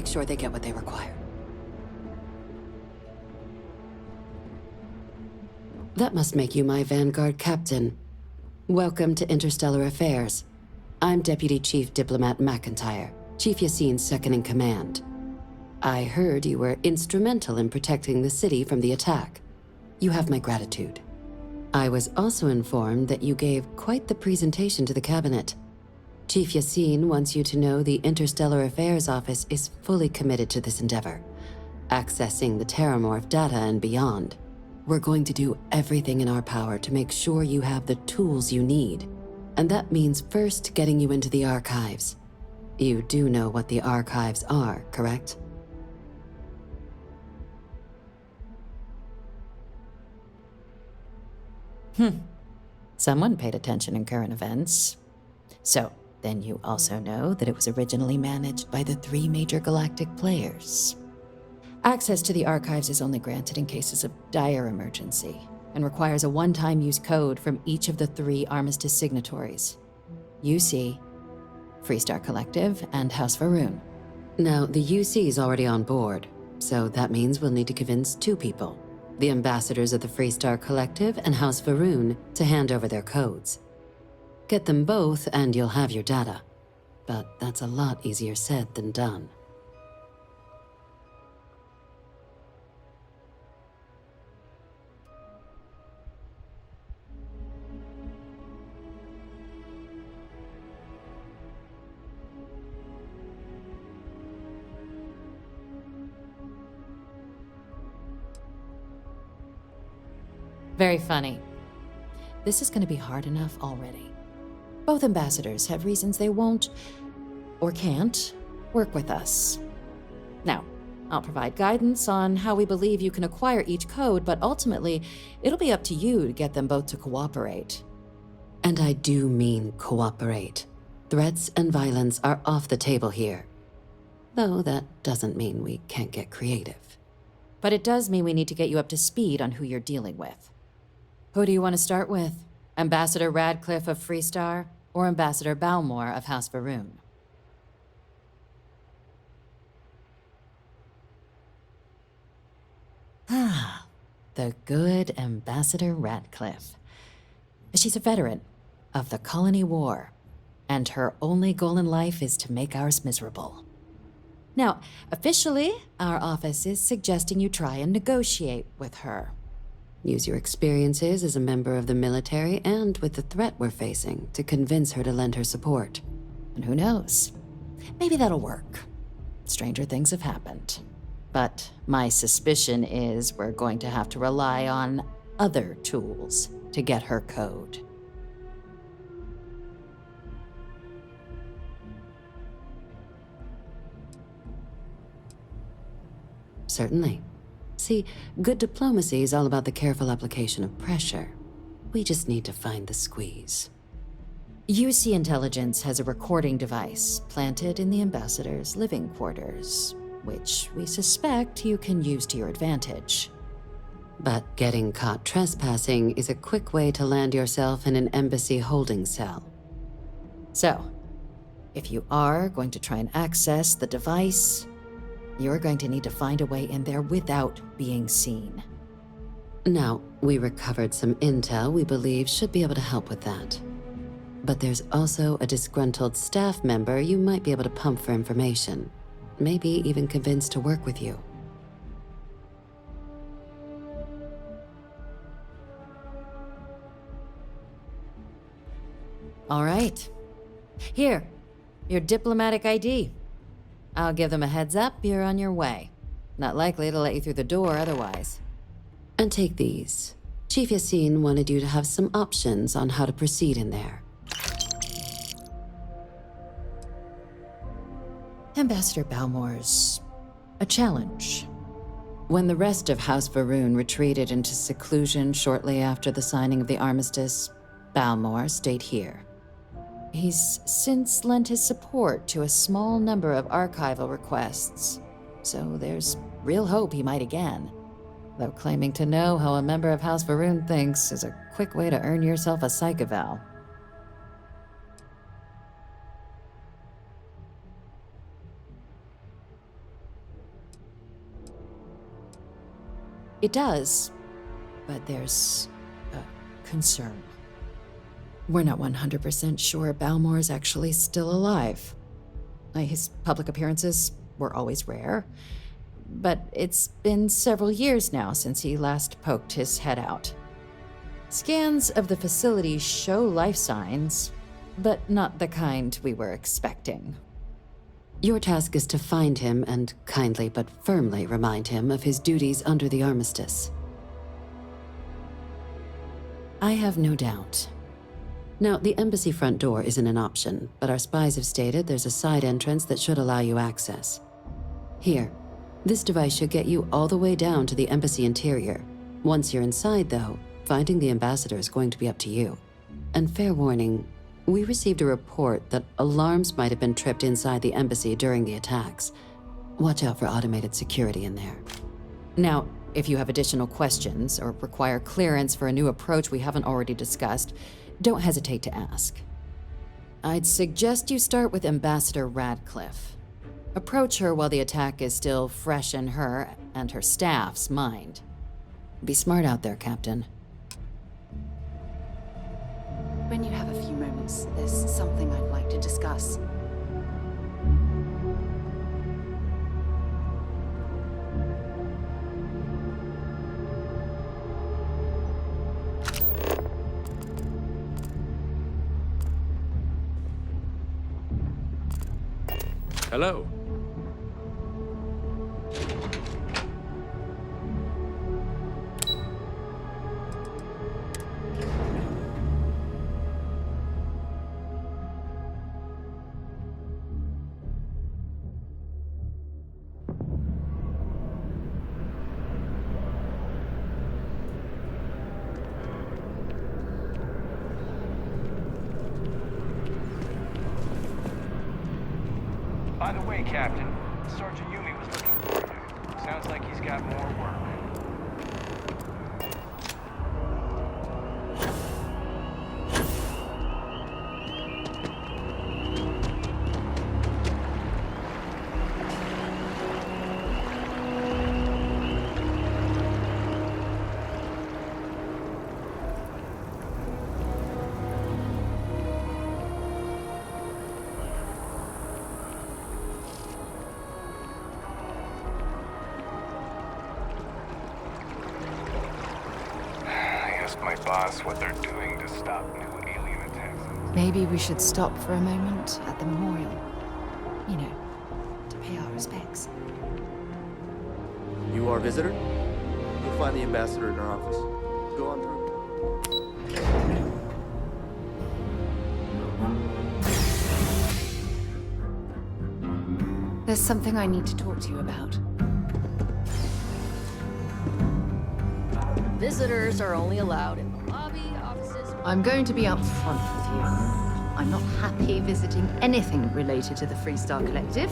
make sure they get what they require. That must make you my Vanguard captain. Welcome to Interstellar Affairs. I'm Deputy Chief Diplomat McIntyre, Chief Yassine's second-in-command. I heard you were instrumental in protecting the city from the attack. You have my gratitude. I was also informed that you gave quite the presentation to the cabinet. Chief Yassine wants you to know the Interstellar Affairs Office is fully committed to this endeavor, accessing the Terramorph data and beyond. We're going to do everything in our power to make sure you have the tools you need. And that means first getting you into the archives. You do know what the archives are, correct? Someone paid attention in current events. So, then you also know that it was originally managed by the 3 major galactic players. Access to the archives is only granted in cases of dire emergency, and requires a one-time use code from each of the 3 Armistice signatories. UC, Freestar Collective, and House Varun. Now, the UC is already on board, so that means we'll need to convince 2 people. The ambassadors of the Freestar Collective and House Varun to hand over their codes. Get them both and you'll have your data. But that's a lot easier said than done. Very funny. This is going to be hard enough already. Both ambassadors have reasons they won't, or can't, work with us. Now, I'll provide guidance on how we believe you can acquire each code, but ultimately, it'll be up to you to get them both to cooperate. And I do mean cooperate. Threats and violence are off the table here. Though that doesn't mean we can't get creative. But it does mean we need to get you up to speed on who you're dealing with. Who do you want to start with? Ambassador Radcliffe of Freestar, or Ambassador Balmore of House Varun? The good Ambassador Radcliffe. She's a veteran of the Colony War, and her only goal in life is to make ours miserable. Now, officially, our office is suggesting you try and negotiate with her. Use your experiences as a member of the military and with the threat we're facing to convince her to lend her support. And who knows? Maybe that'll work. Stranger things have happened. But my suspicion is we're going to have to rely on other tools to get her code. Certainly. See, good diplomacy is all about the careful application of pressure. We just need to find the squeeze. UC Intelligence has a recording device planted in the ambassador's living quarters, which we suspect you can use to your advantage. But getting caught trespassing is a quick way to land yourself in an embassy holding cell. So, if you are going to try and access the device, you're going to need to find a way in there without being seen. Now, we recovered some intel we believe should be able to help with that. But there's also a disgruntled staff member you might be able to pump for information. Maybe even convince to work with you. All right. Here, your diplomatic ID. I'll give them a heads up you're on your way. Not likely to let you through the door otherwise. And take these. Chief Yassine wanted you to have some options on how to proceed in there. Ambassador Balmore's a challenge. When the rest of House Varun retreated into seclusion shortly after the signing of the armistice, Balmore stayed here. He's since lent his support to a small number of archival requests, so there's real hope he might again. Though claiming to know how a member of House Varun thinks is a quick way to earn yourself a psych eval. It does, but there's a concern. We're not 100% sure Balmore is actually still alive. His public appearances were always rare, but it's been several years now since he last poked his head out. Scans of the facility show life signs, but not the kind we were expecting. Your task is to find him and kindly but firmly remind him of his duties under the armistice. I have no doubt. Now, the embassy front door isn't an option, but our spies have stated there's a side entrance that should allow you access. Here, this device should get you all the way down to the embassy interior. Once you're inside, though, finding the ambassador is going to be up to you. And fair warning, we received a report that alarms might have been tripped inside the embassy during the attacks. Watch out for automated security in there. Now, if you have additional questions or require clearance for a new approach we haven't already discussed, don't hesitate to ask. I'd suggest you start with Ambassador Radcliffe. Approach her while the attack is still fresh in her and her staff's mind. Be smart out there, Captain. When you have a few moments, there's something I'd like to discuss. Hello. By the way, Captain, Sergeant Yumi was looking for you. Sounds like he's got more work. My boss what they're doing to stop new alien attacks. Maybe we should stop for a moment at the memorial. You know, to pay our respects. You are a visitor? You'll find the ambassador in our office. Go on through. There's something I need to talk to you about. Visitors are only allowed in the lobby, offices... I'm going to be upfront with you. I'm not happy visiting anything related to the Freestar Collective.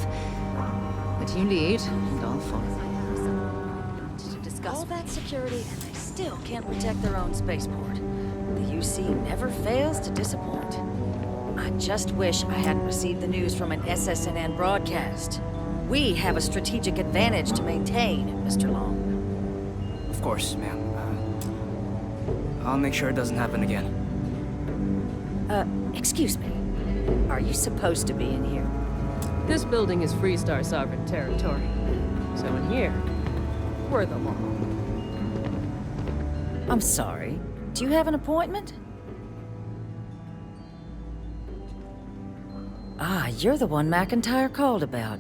But you lead, and I'll follow. to discuss all that security, and they still can't protect their own spaceport. The UC never fails to disappoint. I just wish I hadn't received the news from an SSNN broadcast. We have a strategic advantage to maintain, Mr. Long. Of course, ma'am. I'll make sure it doesn't happen again. Excuse me. Are you supposed to be in here? This building is Freestar sovereign territory. So in here, we're the law. I'm sorry. Do you have an appointment? Ah, you're the one McIntyre called about.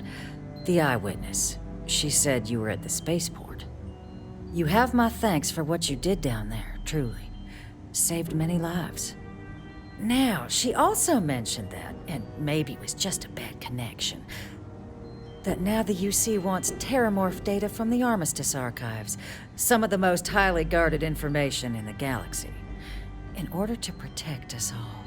The eyewitness. She said you were at the spaceport. You have my thanks for what you did down there, truly. Saved many lives. Now, she also mentioned that, and maybe it was just a bad connection, that now the UC wants terramorph data from the Armistice archives, some of the most highly guarded information in the galaxy, in order to protect us all.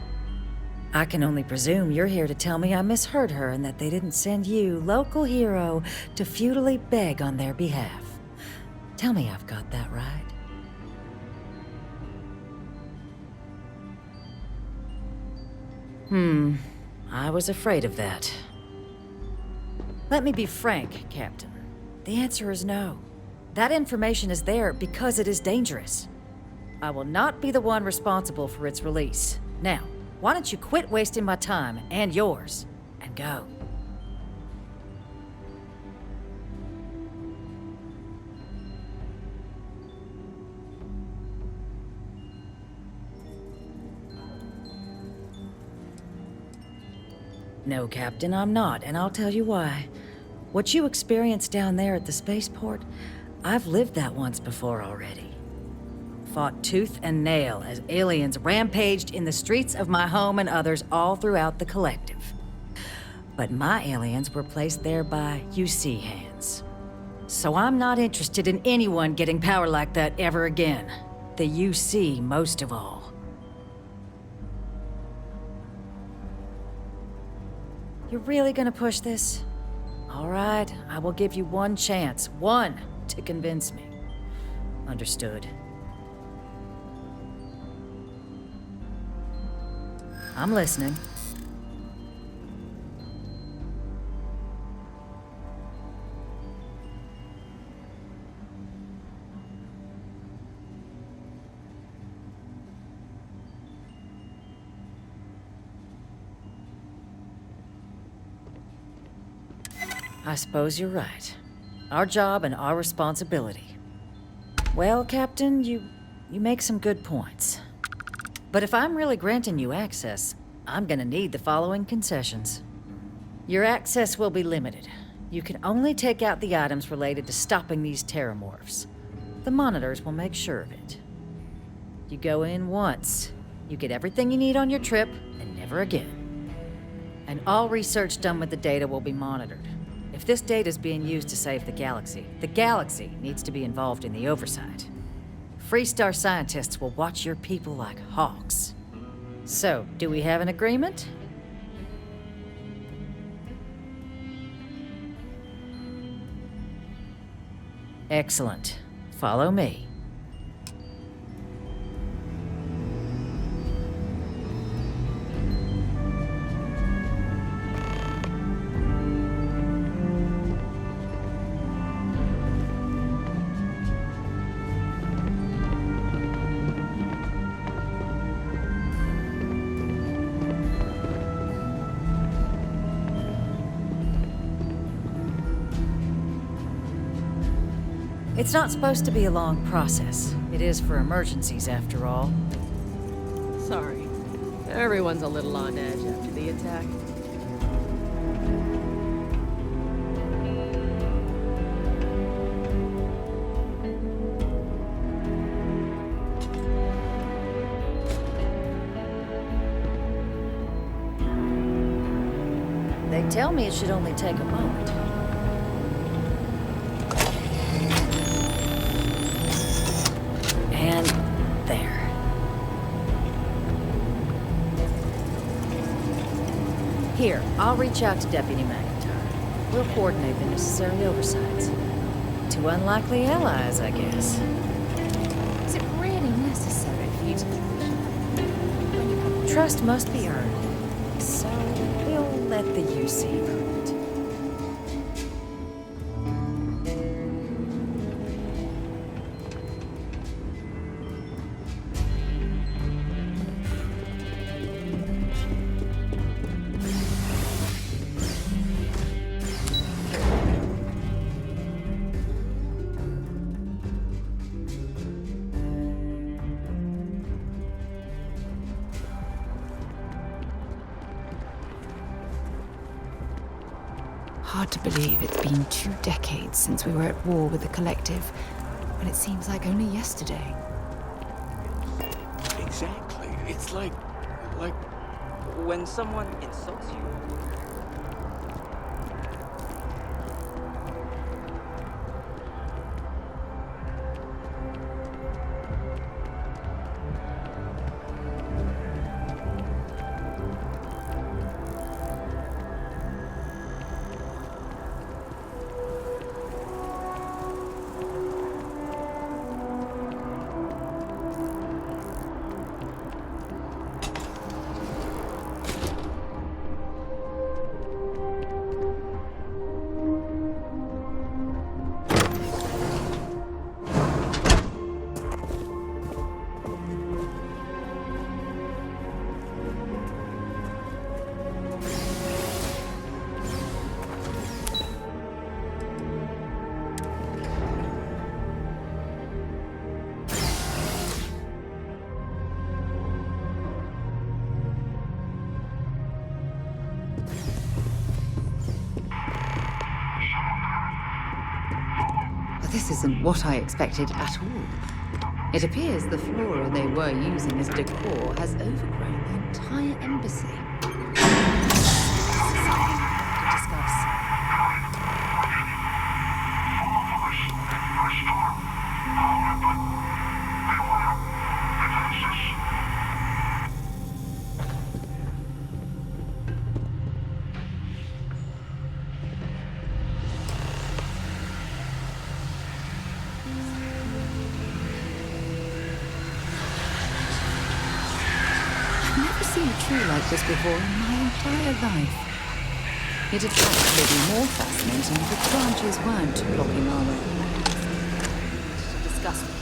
I can only presume you're here to tell me I misheard her and that they didn't send you, local hero, to futilely beg on their behalf. Tell me I've got that right. I was afraid of that. Let me be frank, Captain. The answer is no. That information is there because it is dangerous. I will not be the one responsible for its release. Now, why don't you quit wasting my time and yours, and go? No, Captain, I'm not, and I'll tell you why. What you experienced down there at the spaceport, I've lived that once before already. Fought tooth and nail as aliens rampaged in the streets of my home and others all throughout the collective. But my aliens were placed there by UC hands. So I'm not interested in anyone getting power like that ever again. The UC most of all. You're really gonna push this? All right, I will give you one chance. One to convince me. Understood. I'm listening. I suppose you're right. Our job and our responsibility. Well, Captain, you make some good points. But if I'm really granting you access, I'm gonna need the following concessions. Your access will be limited. You can only take out the items related to stopping these terramorphs. The monitors will make sure of it. You go in once, you get everything you need on your trip, and never again. And all research done with the data will be monitored. If this data is being used to save the galaxy needs to be involved in the oversight. Freestar scientists will watch your people like hawks. So, do we have an agreement? Excellent. Follow me. It's not supposed to be a long process. It is for emergencies, after all. Sorry. Everyone's a little on edge after the attack. They tell me it should only take a moment. And there. Here, I'll reach out to Deputy McIntyre. We'll coordinate the necessary oversights. Two unlikely allies, I guess. Is it really necessary for you to Trust must be earned. So we'll let the UC prove it. Hard to believe it's been 2 decades since we were at war with the Collective, but it seems like only yesterday. Exactly. It's like when someone insults you. This isn't what I expected at all. It appears the flora they were using as decor has overgrown the entire embassy. To discuss. Seen a tree like this before in my entire life. It'd actually be more fascinating if the branches weren't blocking our way. Disgusting.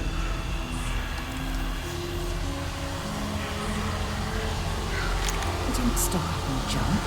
You didn't stop and jump.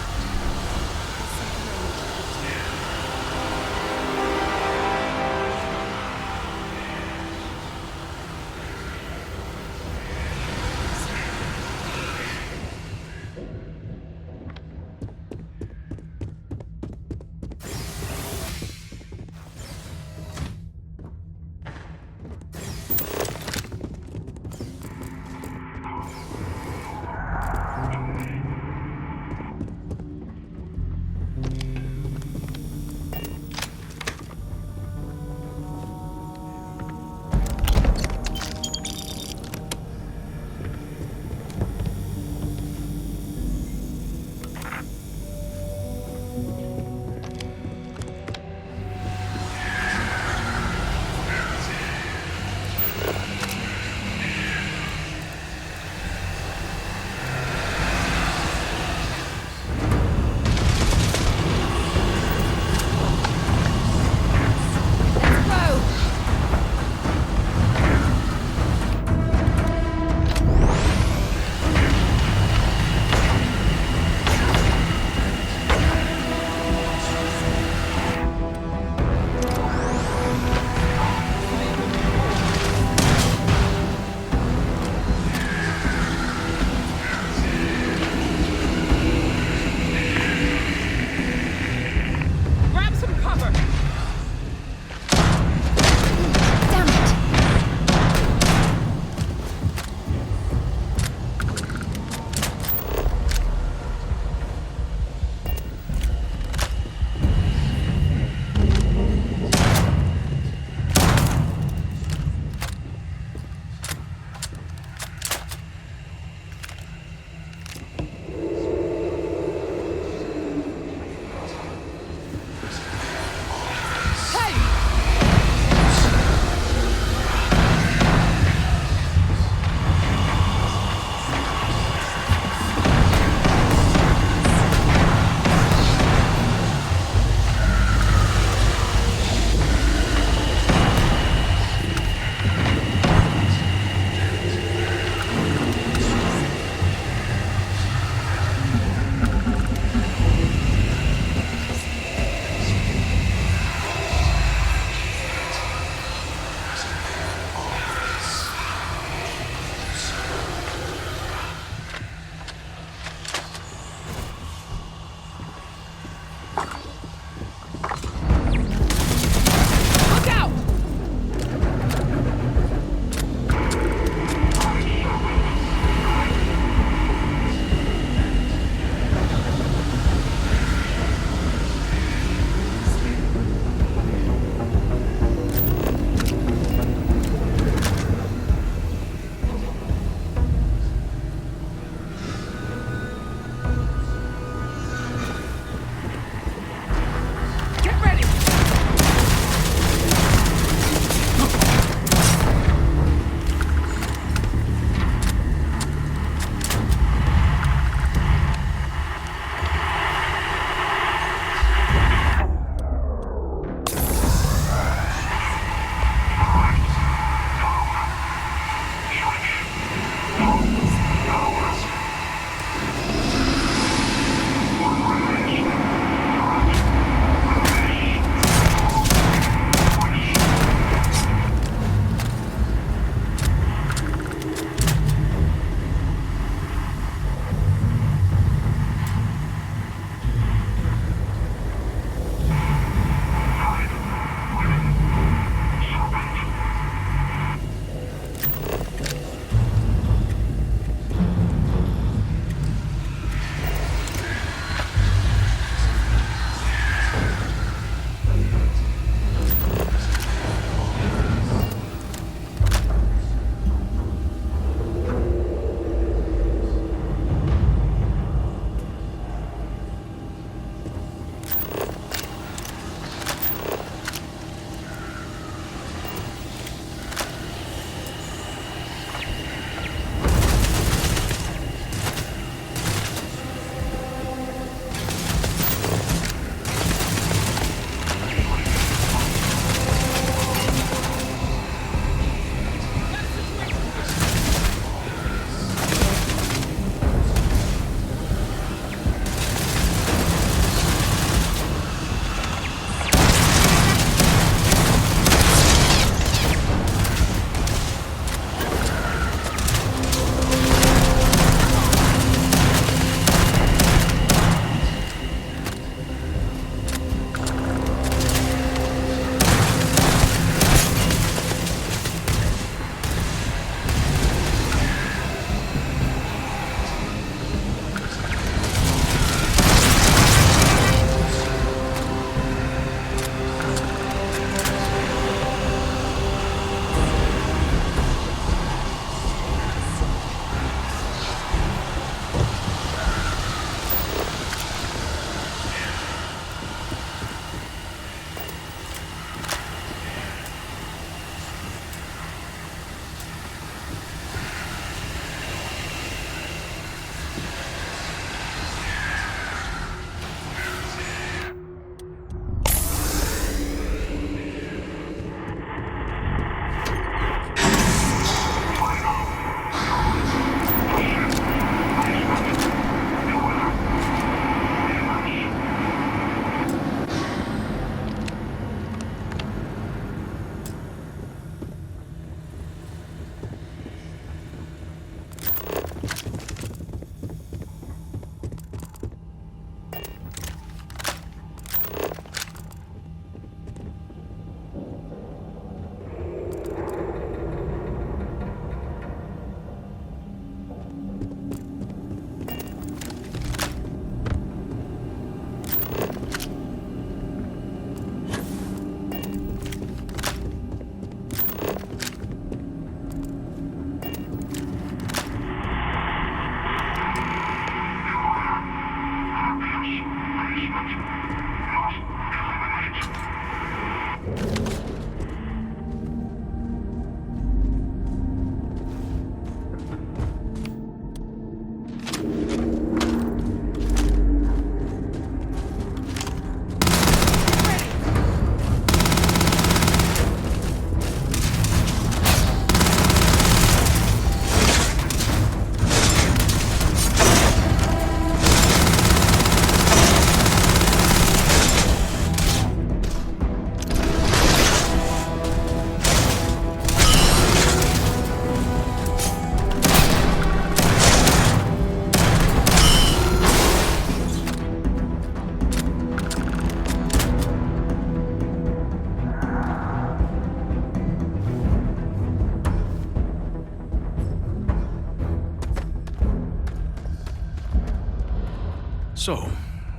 So,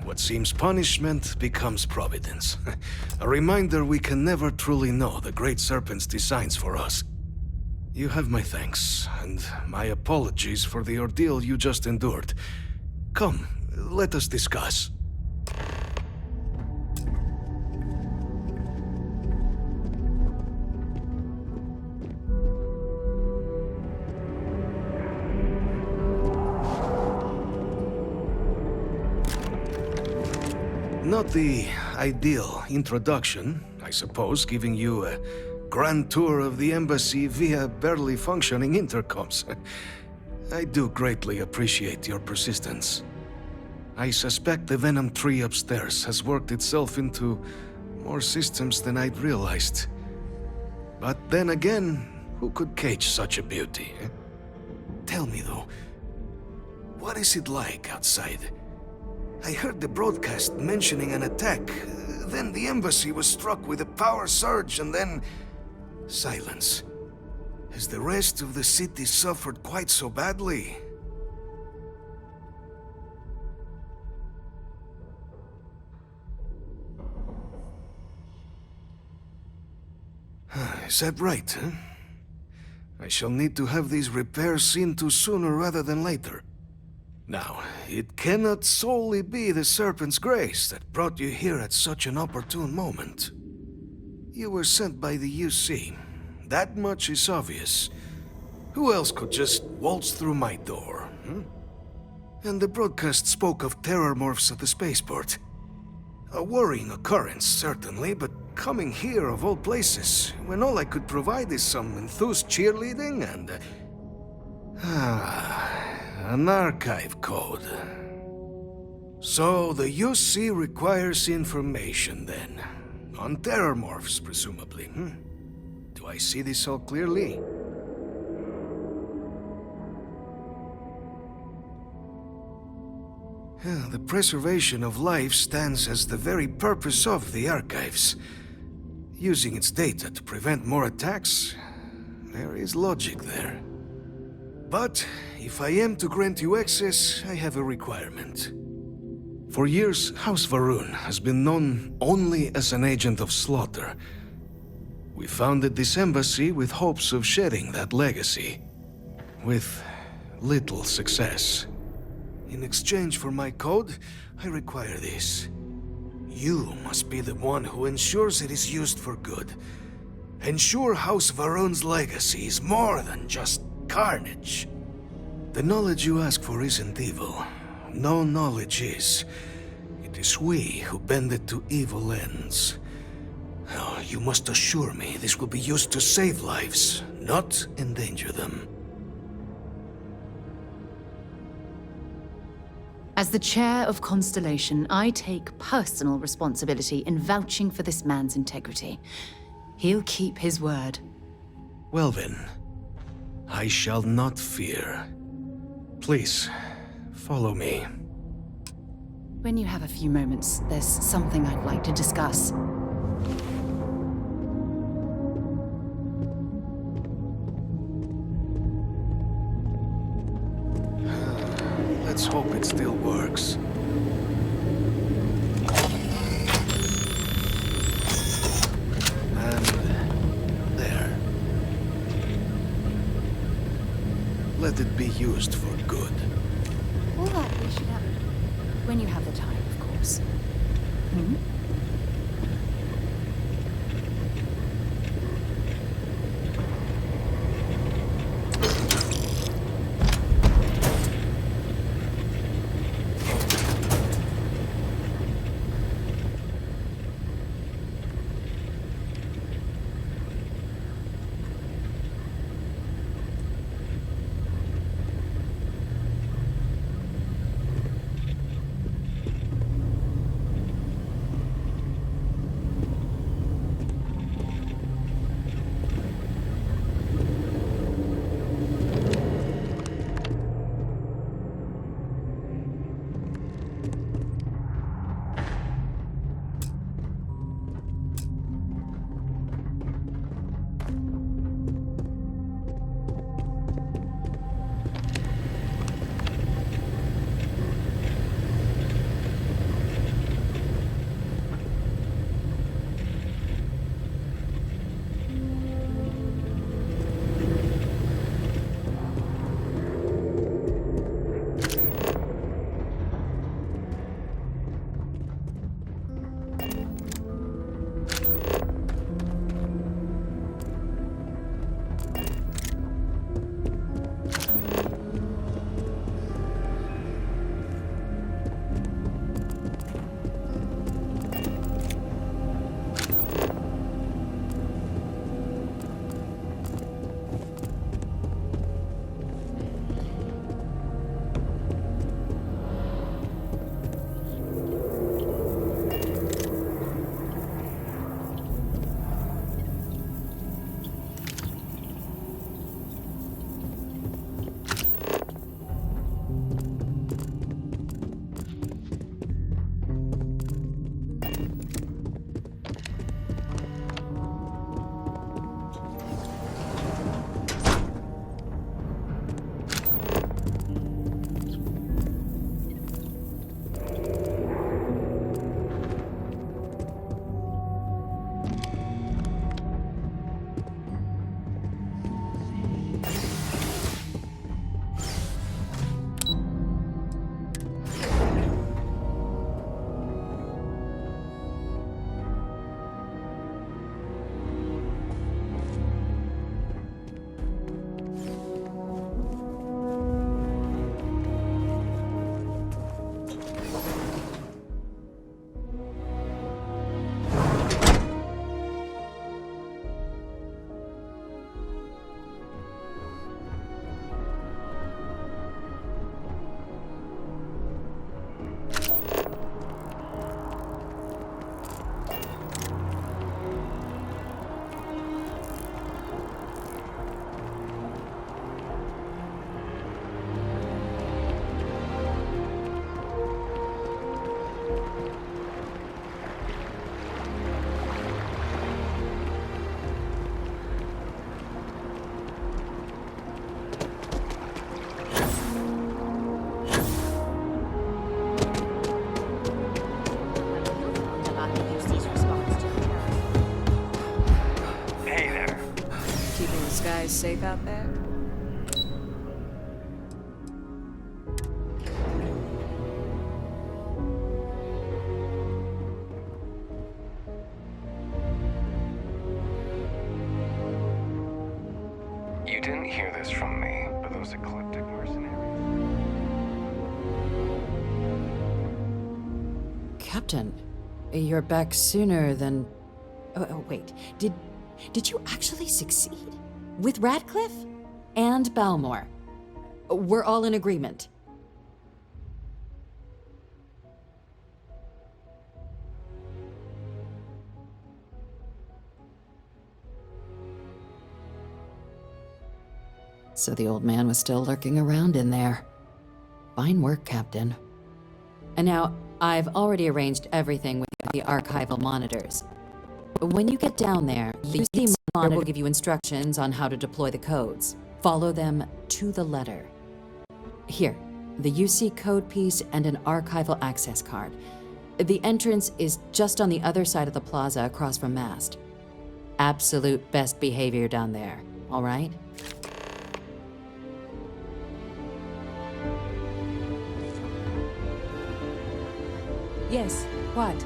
what seems punishment becomes providence. A reminder we can never truly know the Great Serpent's designs for us. You have my thanks, and my apologies for the ordeal you just endured. Come, let us discuss. Not the ideal introduction, I suppose, giving you a grand tour of the embassy via barely functioning intercoms. I do greatly appreciate your persistence. I suspect the Venom tree upstairs has worked itself into more systems than I'd realized. But then again, who could cage such a beauty? Tell me though, what is it like outside? I heard the broadcast mentioning an attack. Then the embassy was struck with a power surge and then... silence. Has the rest of the city suffered quite so badly? Is that right, huh? I shall need to have these repairs seen to sooner rather than later. Now, it cannot solely be the Serpent's grace that brought you here at such an opportune moment. You were sent by the UC. That much is obvious. Who else could just waltz through my door? And the broadcast spoke of terror morphs at the spaceport. A worrying occurrence, certainly, but coming here of all places, when all I could provide is some enthused cheerleading and... an archive code. So the UC requires information, then. On terror morphs, presumably, Do I see this all clearly? The preservation of life stands as the very purpose of the archives. Using its data to prevent more attacks, there is logic there. But if I am to grant you access, I have a requirement. For years, House Varun has been known only as an agent of slaughter. We founded this embassy with hopes of shedding that legacy. With little success. In exchange for my code, I require this. You must be the one who ensures it is used for good. Ensure House Varun's legacy is more than just carnage. The knowledge you ask for isn't evil. No knowledge is. It is we who bend it to evil ends. Oh, you must assure me this will be used to save lives, not endanger them. As the chair of Constellation, I take personal responsibility in vouching for this man's integrity. He'll keep his word. Well then, I shall not fear. Please, follow me. When you have a few moments, there's something I'd like to discuss. Let's hope it still works. And there. Let it be used for good. All that we should have... when you have the time, of course. Keeping the skies safe out there? You didn't hear this from me, but those ecliptic mercenaries... Captain, you're back sooner than... Oh, wait. Did you actually succeed? With Radcliffe? And Balmore? We're all in agreement. So the old man was still lurking around in there. Fine work, Captain. And now, I've already arranged everything with the archival monitors. When you get down there, the UC monitor will give you instructions on how to deploy the codes. Follow them to the letter. Here, the UC code piece and an archival access card. The entrance is just on the other side of the plaza across from Mast. Absolute best behavior down there, all right? Yes, what?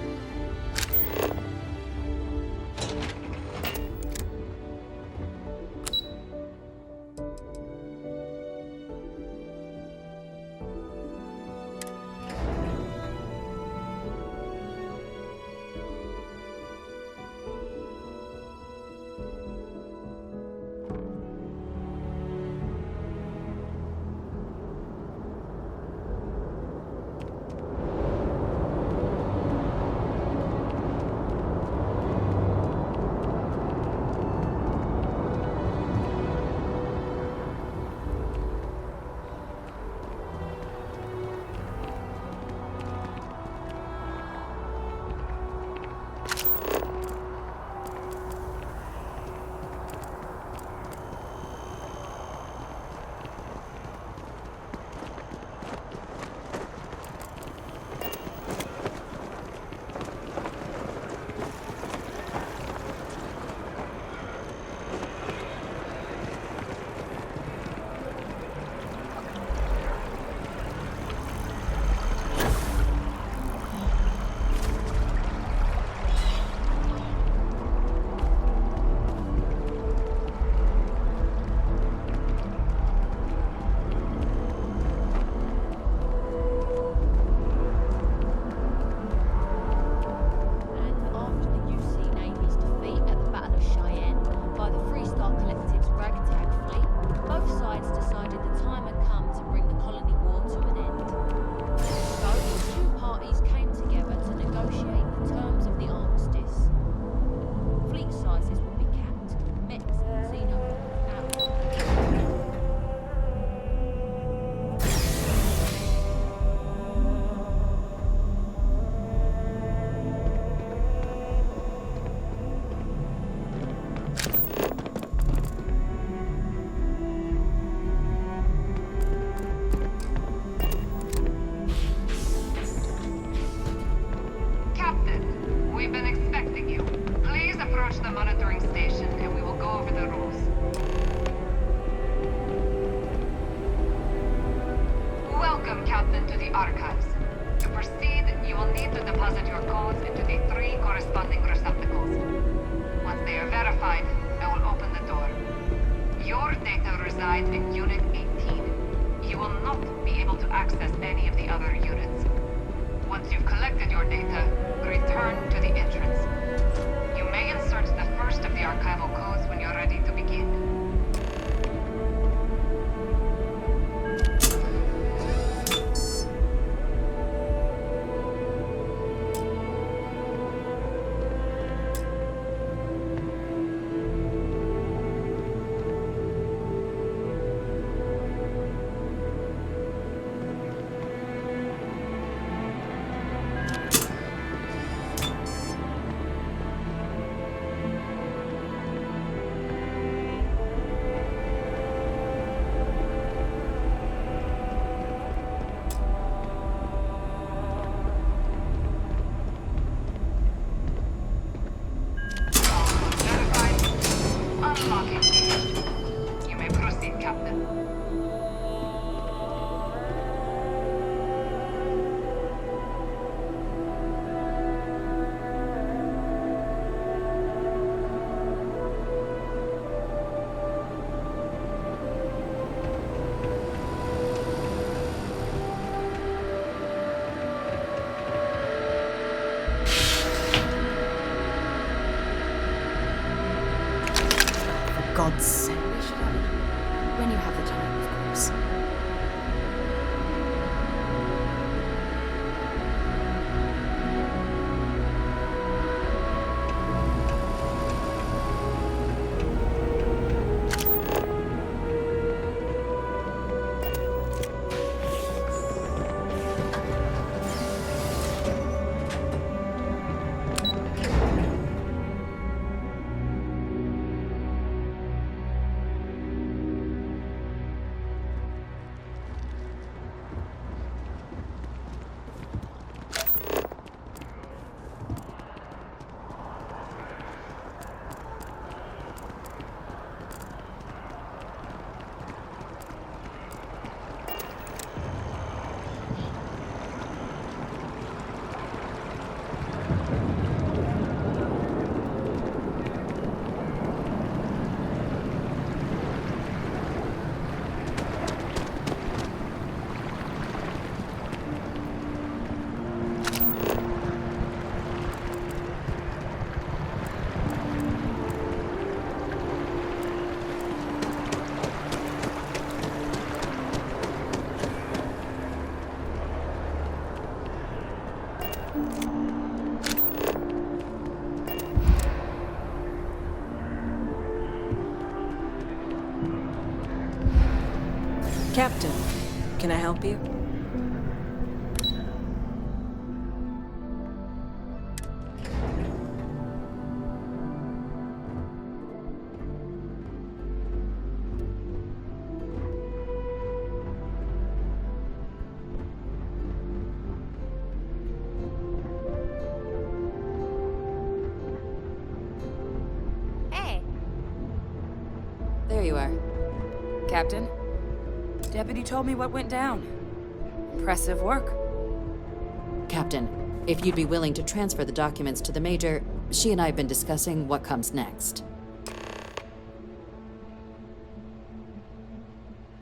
Captain. For God's sake. We should have it when you have the time, of course. Captain, can I help you? Hey. There you are. Captain? Deputy told me what went down. Impressive work. Captain, if you'd be willing to transfer the documents to the Major, she and I have been discussing what comes next.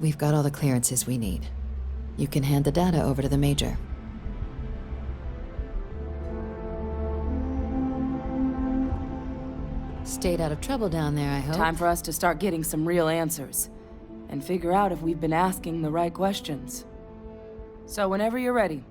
We've got all the clearances we need. You can hand the data over to the Major. Stayed out of trouble down there, I hope. Time for us to start getting some real answers. And figure out if we've been asking the right questions. So whenever you're ready.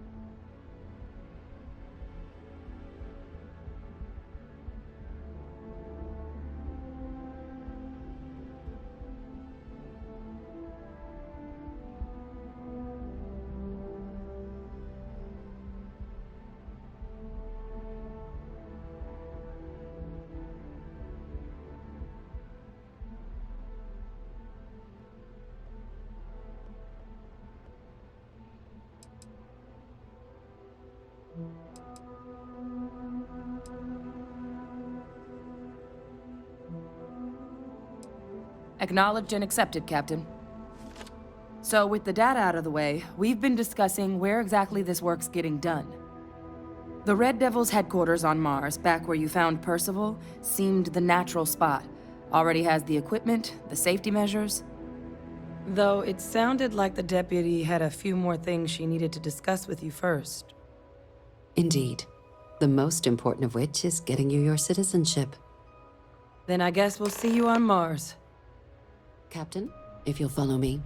Acknowledged and accepted, Captain. So, with the data out of the way, we've been discussing where exactly this work's getting done. The Red Devil's headquarters on Mars, back where you found Percival, seemed the natural spot. Already has the equipment, the safety measures. Though it sounded like the deputy had a few more things she needed to discuss with you first. Indeed. The most important of which is getting you your citizenship. Then I guess we'll see you on Mars. Captain, if you'll follow me.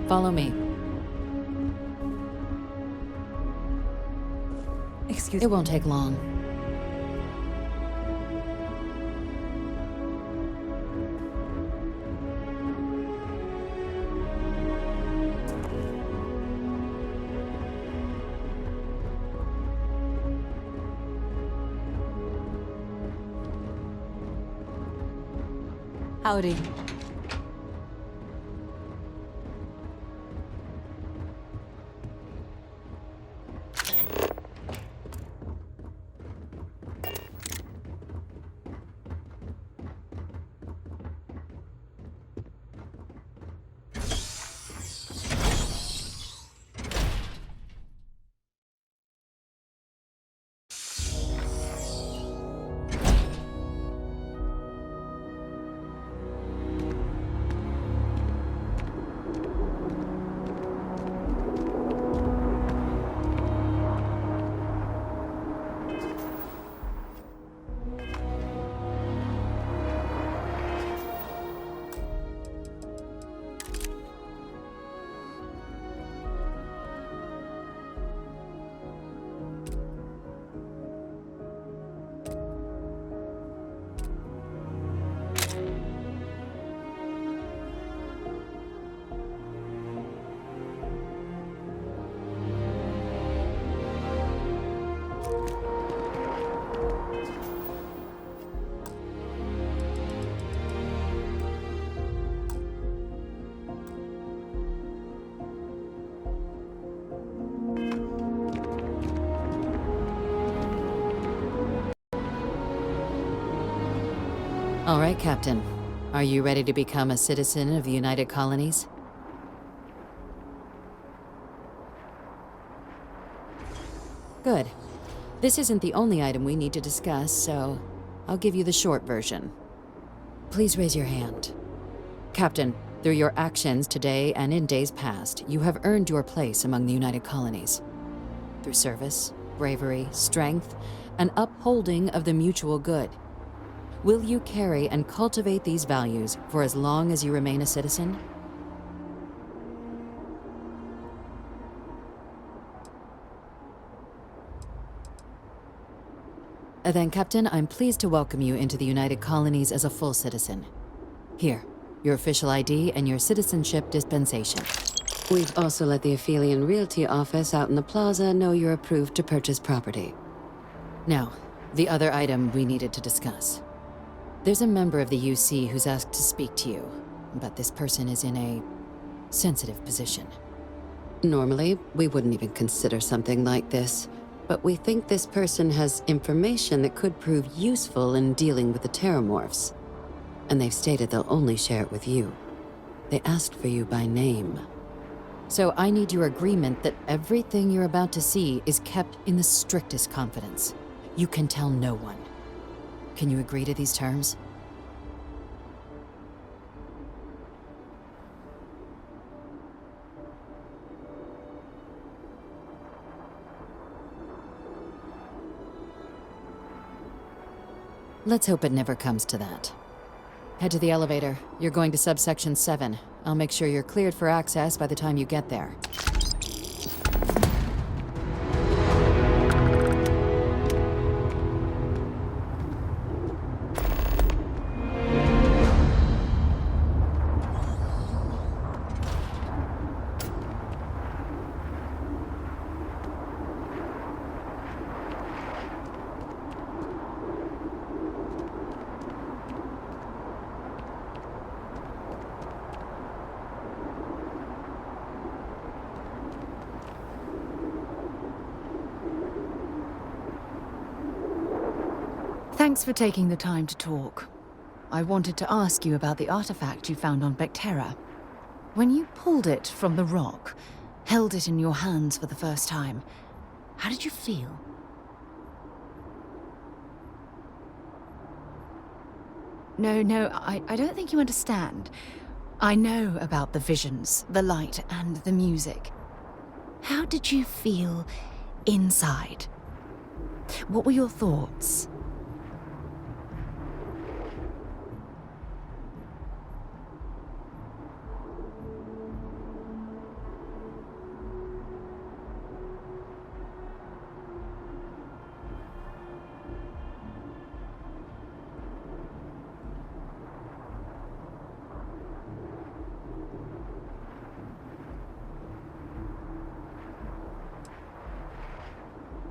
Follow me. Excuse It me. won't take long. Howdy. All right, Captain. Are you ready to become a citizen of the United Colonies? Good. This isn't the only item we need to discuss, so I'll give you the short version. Please raise your hand. Captain, through your actions today and in days past, you have earned your place among the United Colonies. Through service, bravery, strength, and upholding of the mutual good. Will you carry and cultivate these values for as long as you remain a citizen? Then, Captain, I'm pleased to welcome you into the United Colonies as a full citizen. Here, your official ID and your citizenship dispensation. We've also let the Aphelion Realty office out in the plaza know you're approved to purchase property. Now, the other item we needed to discuss. There's a member of the UC who's asked to speak to you, but this person is in a sensitive position. Normally, we wouldn't even consider something like this, but we think this person has information that could prove useful in dealing with the Terramorphs. And they've stated they'll only share it with you. They asked for you by name. So I need your agreement that everything you're about to see is kept in the strictest confidence. You can tell no one. Can you agree to these terms? Let's hope it never comes to that. Head to the elevator. You're going to subsection 7. I'll make sure you're cleared for access by the time you get there. Thanks for taking the time to talk. I wanted to ask you about the artifact you found on Vectera. When you pulled it from the rock, held it in your hands for the first time, how did you feel? No, I don't think you understand. I know about the visions, the light, and the music. How did you feel inside? What were your thoughts?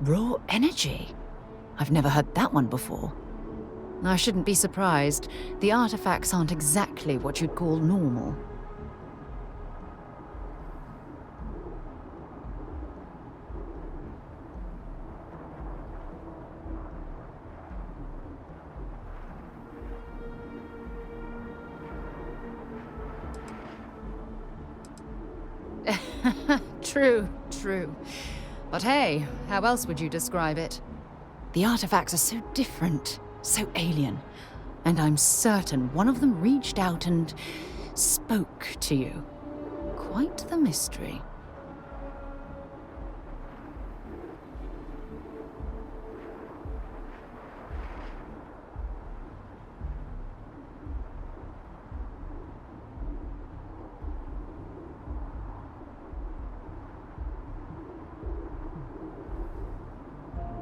Raw energy? I've never heard that one before. I shouldn't be surprised. The artifacts aren't exactly what you'd call normal. True. But hey, how else would you describe it? The artifacts are so different, so alien. And I'm certain one of them reached out and spoke to you. Quite the mystery.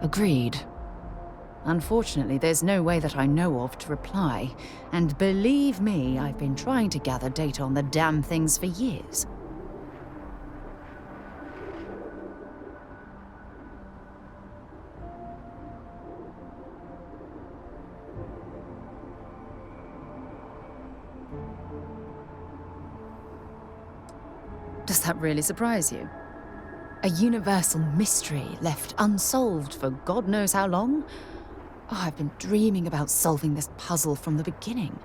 Agreed. Unfortunately, there's no way that I know of to reply. And believe me, I've been trying to gather data on the damn things for years. Does that really surprise you? A universal mystery left unsolved for God knows how long? Oh, I've been dreaming about solving this puzzle from the beginning.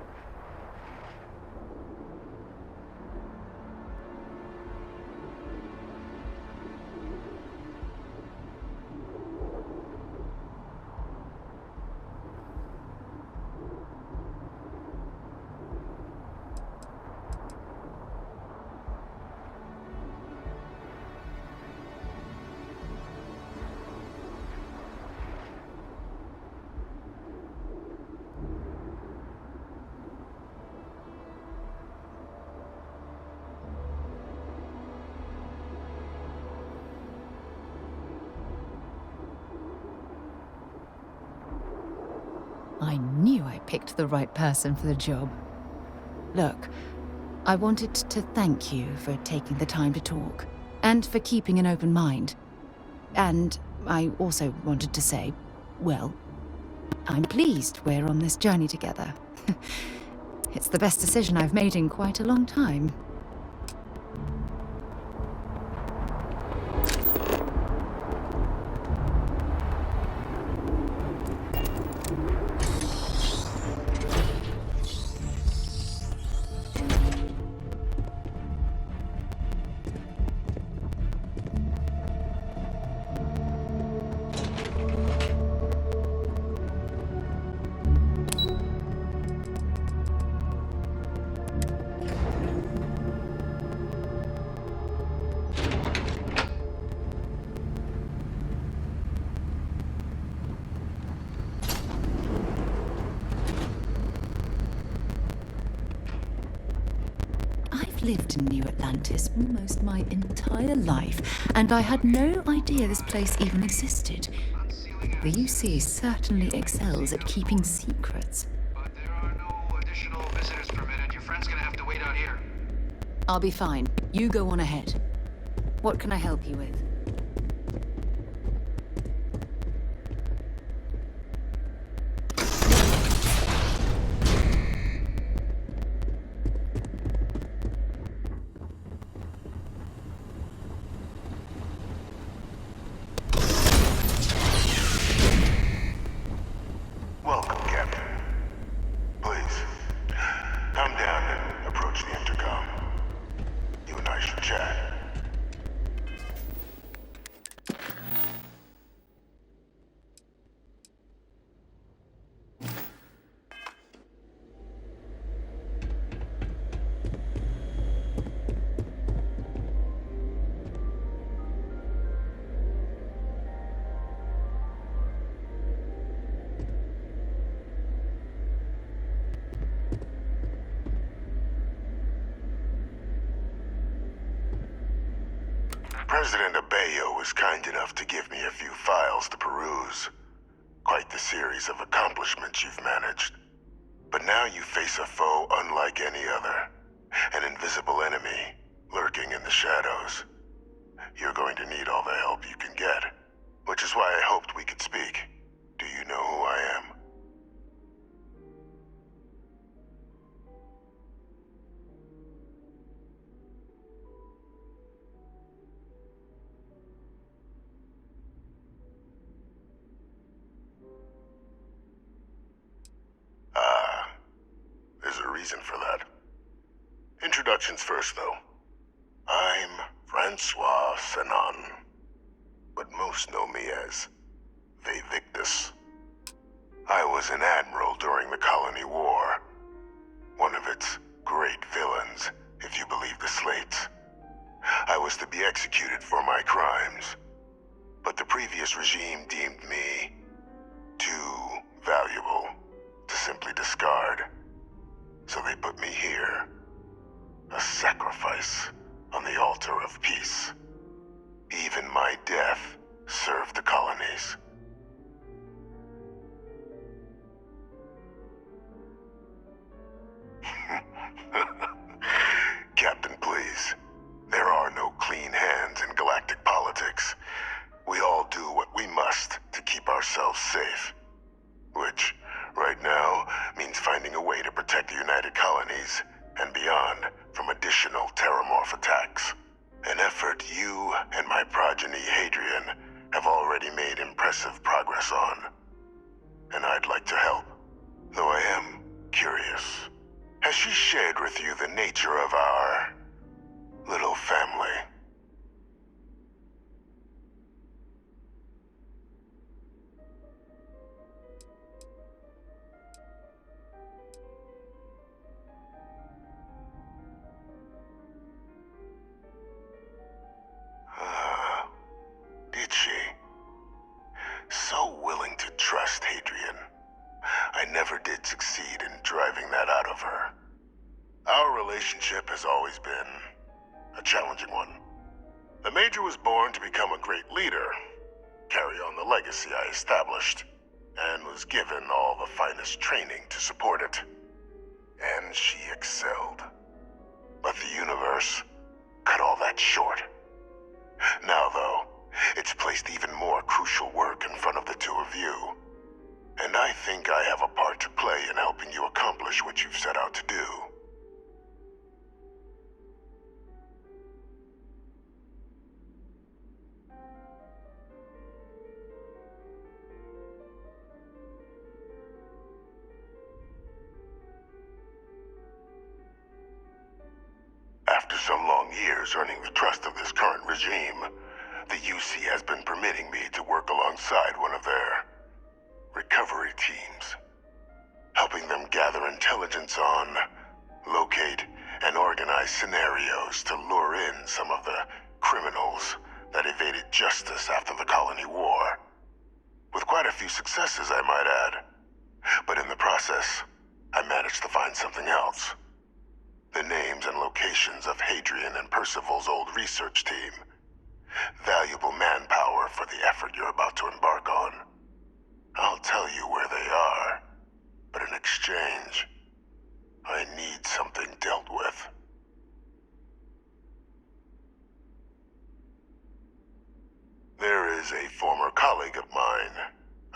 I knew I picked the right person for the job. Look, I wanted to thank you for taking the time to talk, and for keeping an open mind. And I also wanted to say, well, I'm pleased we're on this journey together. It's the best decision I've made in quite a long time. I've lived in New Atlantis almost my entire life, and I had no idea this place even existed. The UC certainly excels at keeping secrets. But there are no additional visitors permitted. Your friend's gonna have to wait out here. I'll be fine. You go on ahead. What can I help you with? Welcome, Captain. Please, come down and approach the intercom. You and I should chat. President Abeyo was kind enough to give me a few files to peruse. Quite the series of accomplishments you've managed. But now you face a foe unlike any other. An invisible enemy, lurking in the shadows. You're going to need all the help you can get. Which is why I hoped we could speak. Do you know who I am? There's a reason for that. Introductions first, though. I'm Francois Senon, but most know me as Vivictus. I was an admiral during the Colony War. One of its great villains, if you believe the slates. I was to be executed for my crimes, but the previous regime deemed me too valuable to simply discard. So they put me here, a sacrifice on the altar of peace. Even my death served the colonies. Captain, please. There are no clean hands in galactic politics. We all do what we must to keep ourselves safe. Which, right now, means finding a way to protect the United Colonies and beyond from additional terramorph attacks. An effort you and my progeny Hadrian have already made impressive progress on. and I'd like to help. Though I am curious. Has she shared with you the nature of our little family? Did she? So willing to trust Hadrian. I never did succeed in driving that out of her. Our relationship has always been a challenging one. The Major was born to become a great leader, carry on the legacy I established, and was given all the finest training to support it. And she excelled. But the universe cut all that short. Now, though, it's placed even more crucial work in front of the two of you. And I think I have a part to play in helping you accomplish what you've set out to do. After some long years earning the trust of this current regime, the UC has been permitting me to work alongside one of their recovery teams, helping them gather intelligence on, locate, and organize scenarios to lure in some of the criminals that evaded justice after the colony war. With quite a few successes, I might add. But in the process, I managed to find something else. The names and locations of Hadrian and Percival's old research team. Valuable manpower for the effort you're about to embark on. I'll tell you where they are, but in exchange, I need something dealt with. There is a former colleague of mine,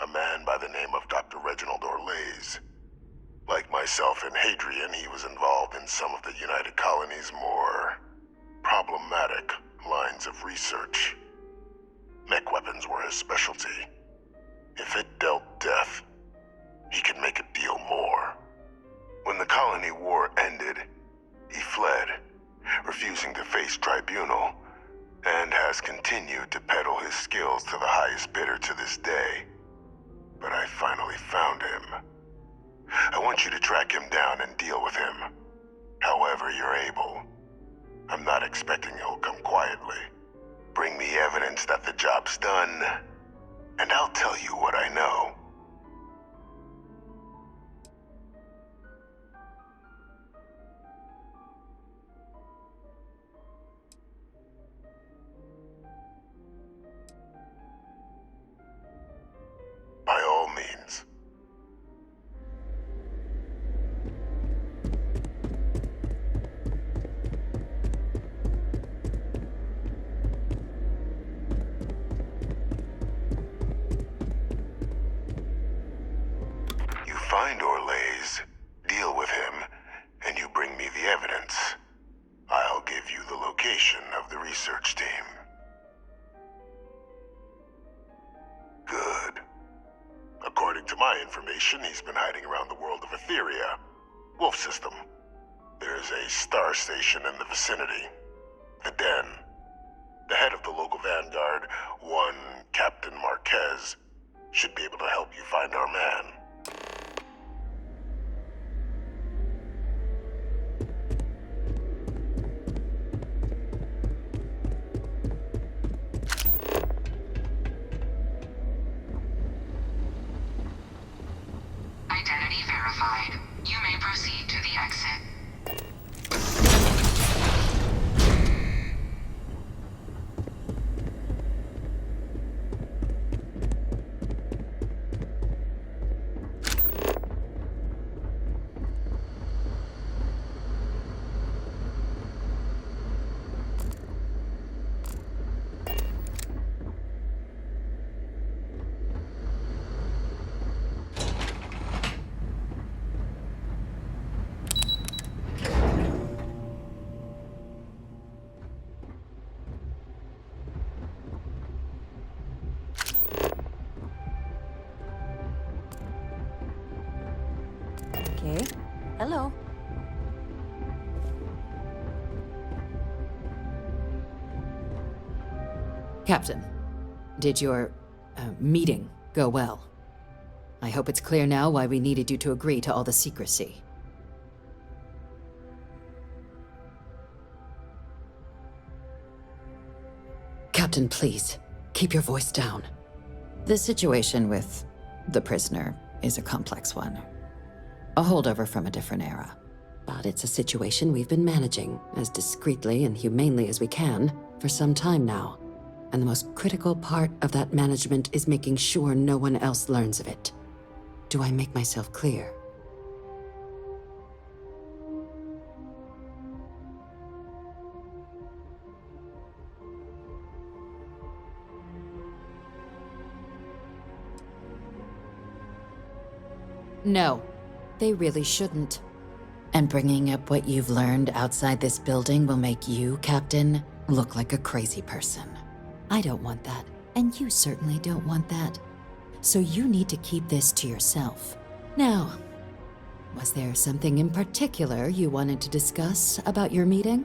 a man by the name of Dr. Reginald Orlaise. Like myself and Hadrian, he was involved in some of the United Colony's more problematic lines of research. Mech weapons were his specialty. If it dealt death, he could make a deal more. When the colony war ended, he fled, refusing to face tribunal, and has continued to peddle his skills to the highest bidder to this day. But I finally found him. I want you to track him down and deal with him, however you're able. I'm not expecting he'll come quietly. Bring me evidence that the job's done, and I'll tell you what I know. By all means. Find Orlaise, deal with him, and you bring me the evidence. I'll give you the location of the research team. Good. According to my information, he's been hiding around the world of Etheria, Wolf System. There's a star station in the vicinity, the Den. The head of the local vanguard, one Captain Marquez, should be able to help you find our man. Identity verified. You may proceed to the exit. Okay. Hello. Captain, did your meeting go well? I hope it's clear now why we needed you to agree to all the secrecy. Captain, please, keep your voice down. The situation with the prisoner is a complex one. A holdover from a different era. But it's a situation we've been managing as discreetly and humanely as we can for some time now. And the most critical part of that management is making sure no one else learns of it. Do I make myself clear? No, they really shouldn't. And bringing up what you've learned outside this building will make you, Captain, look like a crazy person. I don't want that, and you certainly don't want that. So you need to keep this to yourself. Now, was there something in particular you wanted to discuss about your meeting?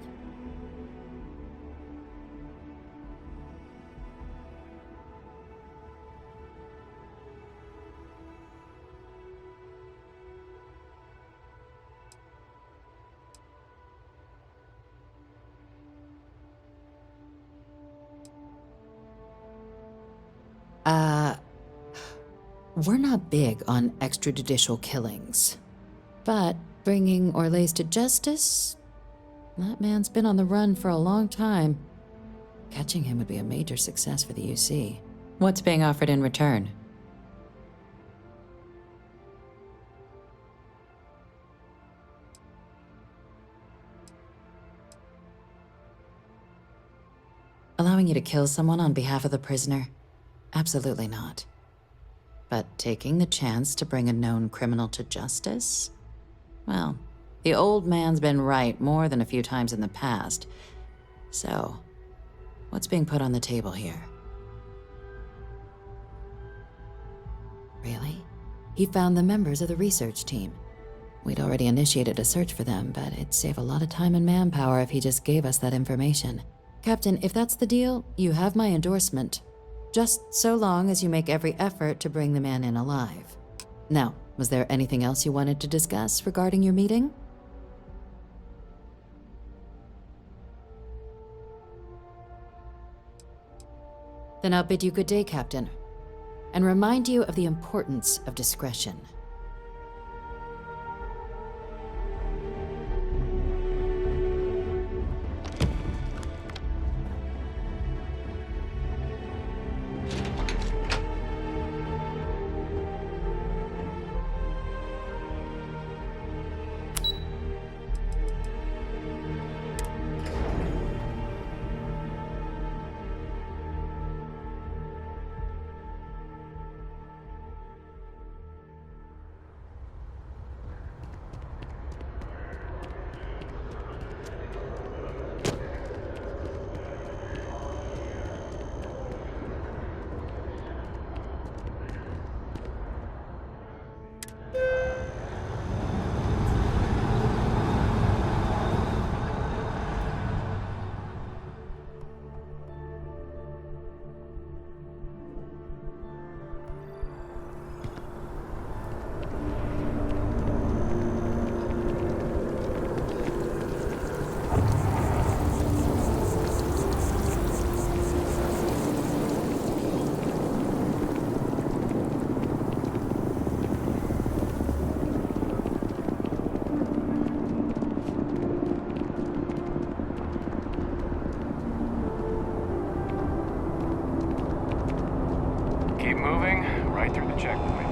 We're not big on extrajudicial killings. But bringing Orlace to justice? That man's been on the run for a long time. Catching him would be a major success for the UC. What's being offered in return? Allowing you to kill someone on behalf of the prisoner? Absolutely not. But taking the chance to bring a known criminal to justice? Well, the old man's been right more than a few times in the past. So, what's being put on the table here? Really? He found the members of the research team. We'd already initiated a search for them, but it'd save a lot of time and manpower if he just gave us that information. Captain, if that's the deal, you have my endorsement. Just so long as you make every effort to bring the man in alive. Now, was there anything else you wanted to discuss regarding your meeting? Then I'll bid you good day, Captain, and remind you of the importance of discretion. Keep moving, right through the checkpoint.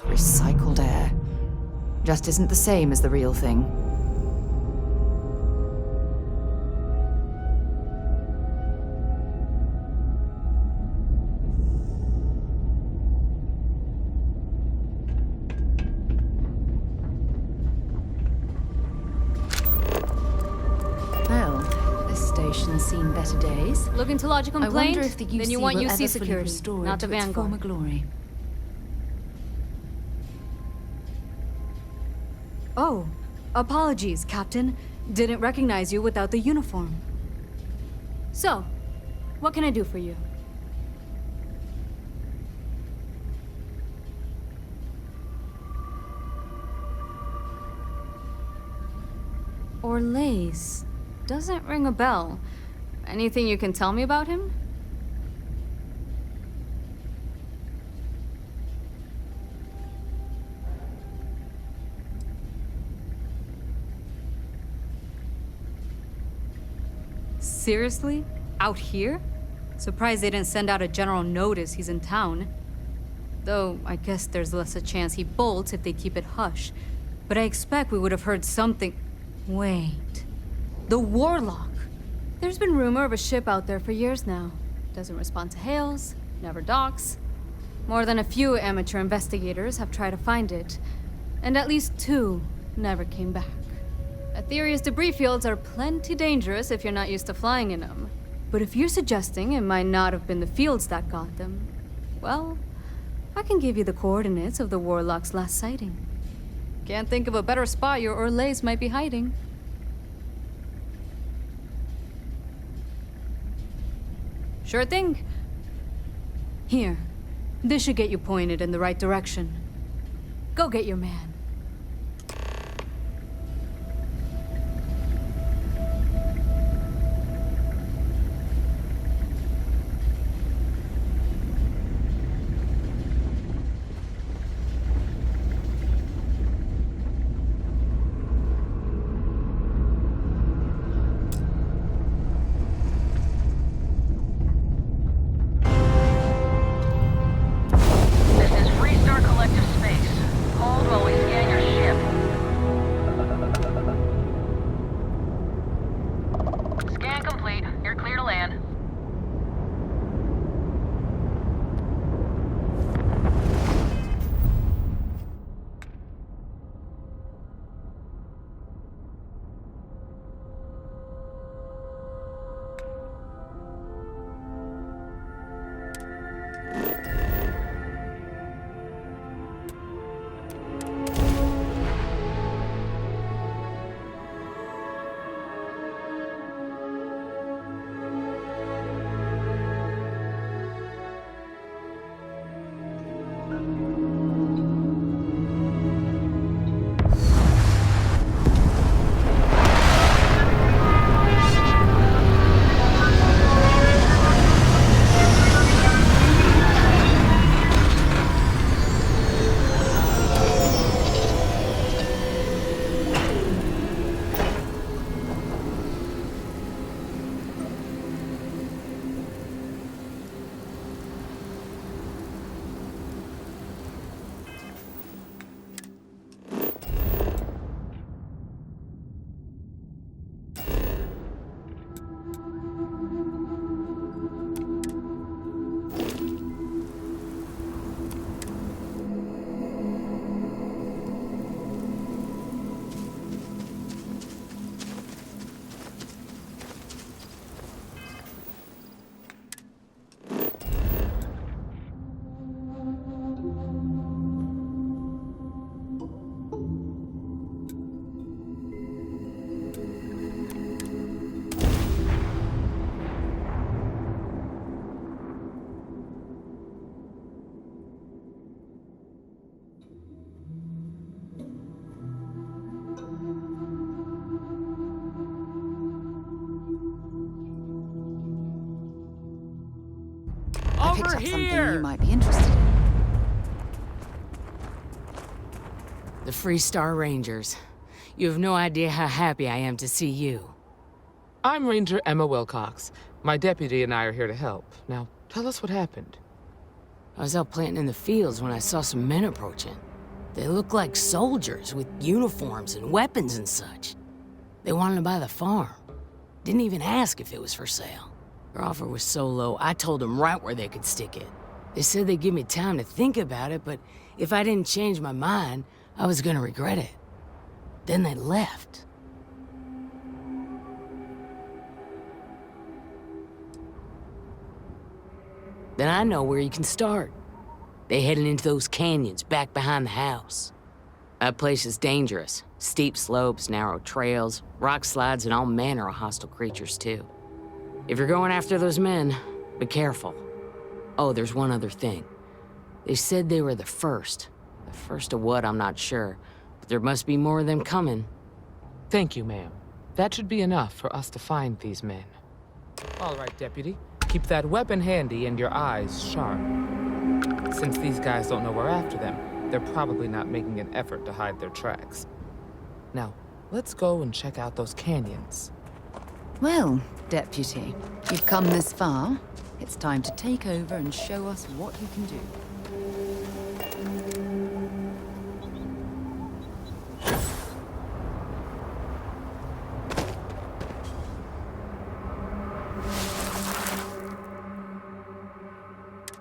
Recycled air. Just isn't the same as the real thing. Well, this station's seen better days. Looking to lodge a complaint? I wonder if the UC then you want will UC ever fully security, restore not it the to its Vanguard. former glory. Oh, apologies, Captain. Didn't recognize you without the uniform. So, what can I do for you? Orlaise. Doesn't ring a bell. Anything you can tell me about him? Seriously? Out here? Surprised they didn't send out a general notice he's in town. Though, I guess there's less a chance he bolts if they keep it hush. But I expect we would have heard something... Wait... The Warlock! There's been rumor of a ship out there for years now. Doesn't respond to hails, never docks. More than a few amateur investigators have tried to find it. And at least 2 never came back. Aetherius debris fields are plenty dangerous if you're not used to flying in them. But if you're suggesting it might not have been the fields that got them, well, I can give you the coordinates of the Warlock's last sighting. Can't think of a better spot your Orlaise might be hiding. Sure thing. Here, this should get you pointed in the right direction. Go get your man. Picked up something you might be interested in. The Freestar Rangers. You have no idea how happy I am to see you. I'm Ranger Emma Wilcox. My deputy and I are here to help. Now, tell us what happened. I was out planting in the fields when I saw some men approaching. They looked like soldiers with uniforms and weapons and such. They wanted to buy the farm. Didn't even ask if it was for sale. Their offer was so low, I told them right where they could stick it. They said they'd give me time to think about it, but if I didn't change my mind, I was gonna regret it. Then they left. Then I know where you can start. They headed into those canyons back behind the house. That place is dangerous. Steep slopes, narrow trails, rock slides, and all manner of hostile creatures, too. If you're going after those men, be careful. Oh, there's one other thing. They said they were the first. The first of what, I'm not sure. But there must be more of them coming. Thank you, ma'am. That should be enough for us to find these men. All right, Deputy. Keep that weapon handy and your eyes sharp. Since these guys don't know we're after them, they're probably not making an effort to hide their tracks. Now, let's go and check out those canyons. Well, Deputy, you've come this far. It's time to take over and show us what you can do.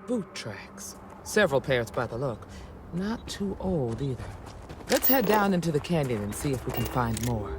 Boot tracks. Several pairs by the look. Not too old either. Let's head down into the canyon and see if we can find more.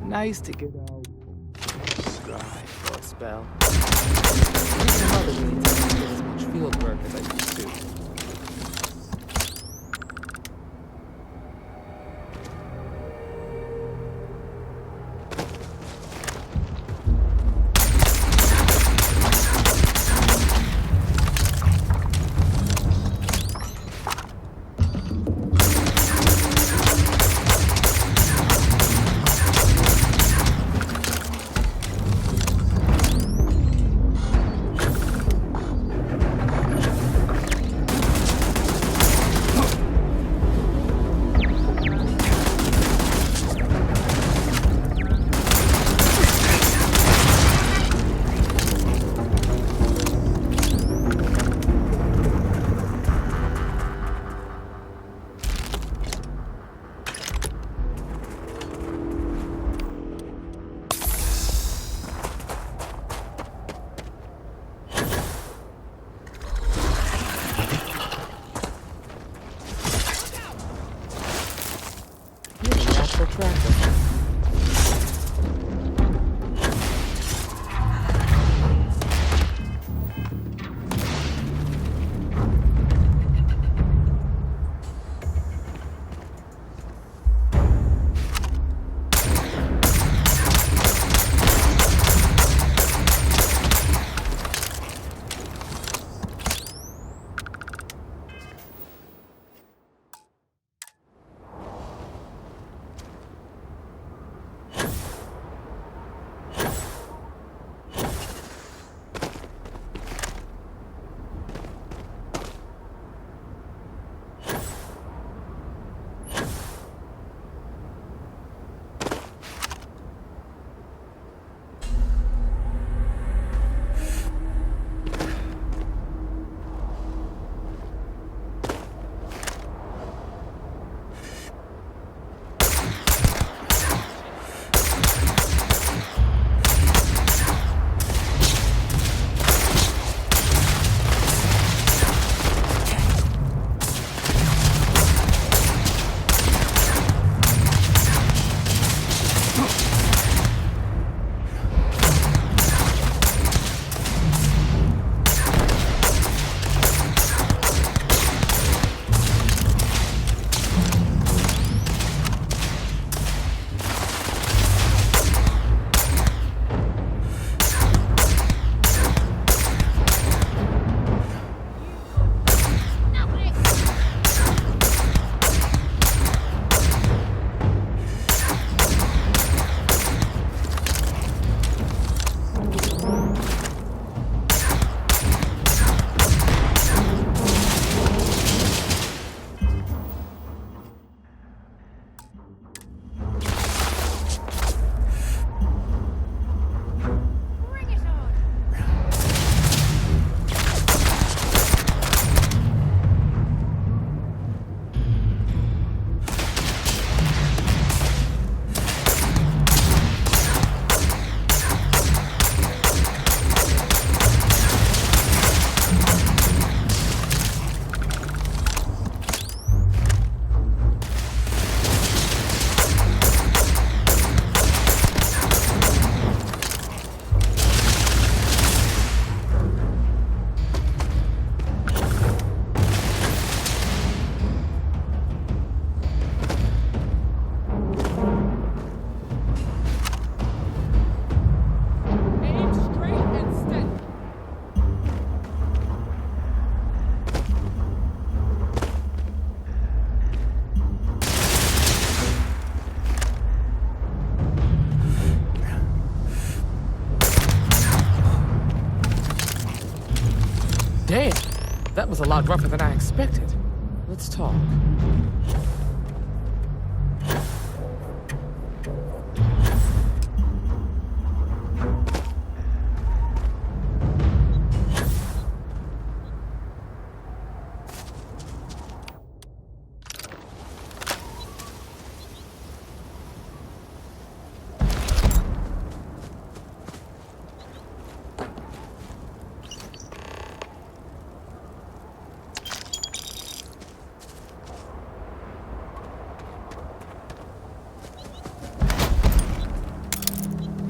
Nice to get out dry for a spell. Some other days I didn't get as much field work as I used to. Damn! That was a lot rougher than I expected. Let's talk.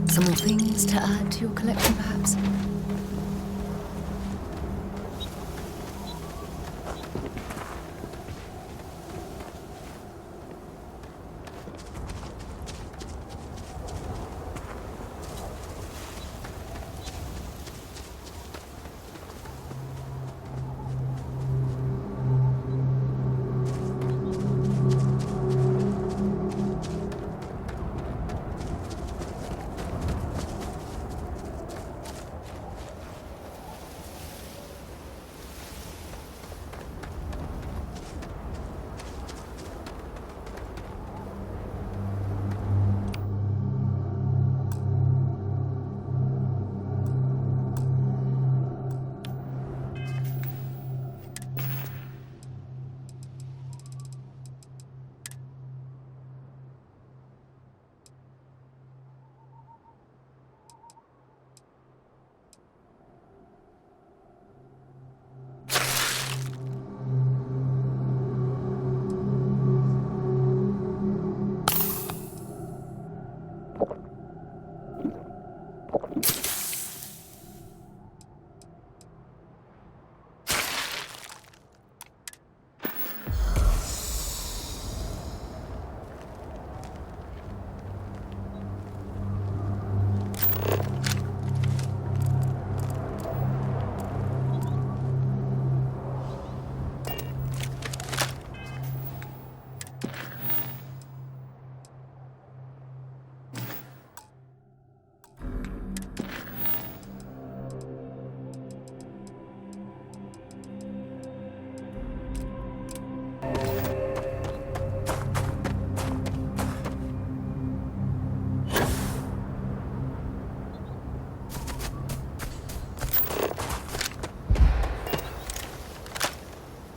Some more things to add to your collection, perhaps?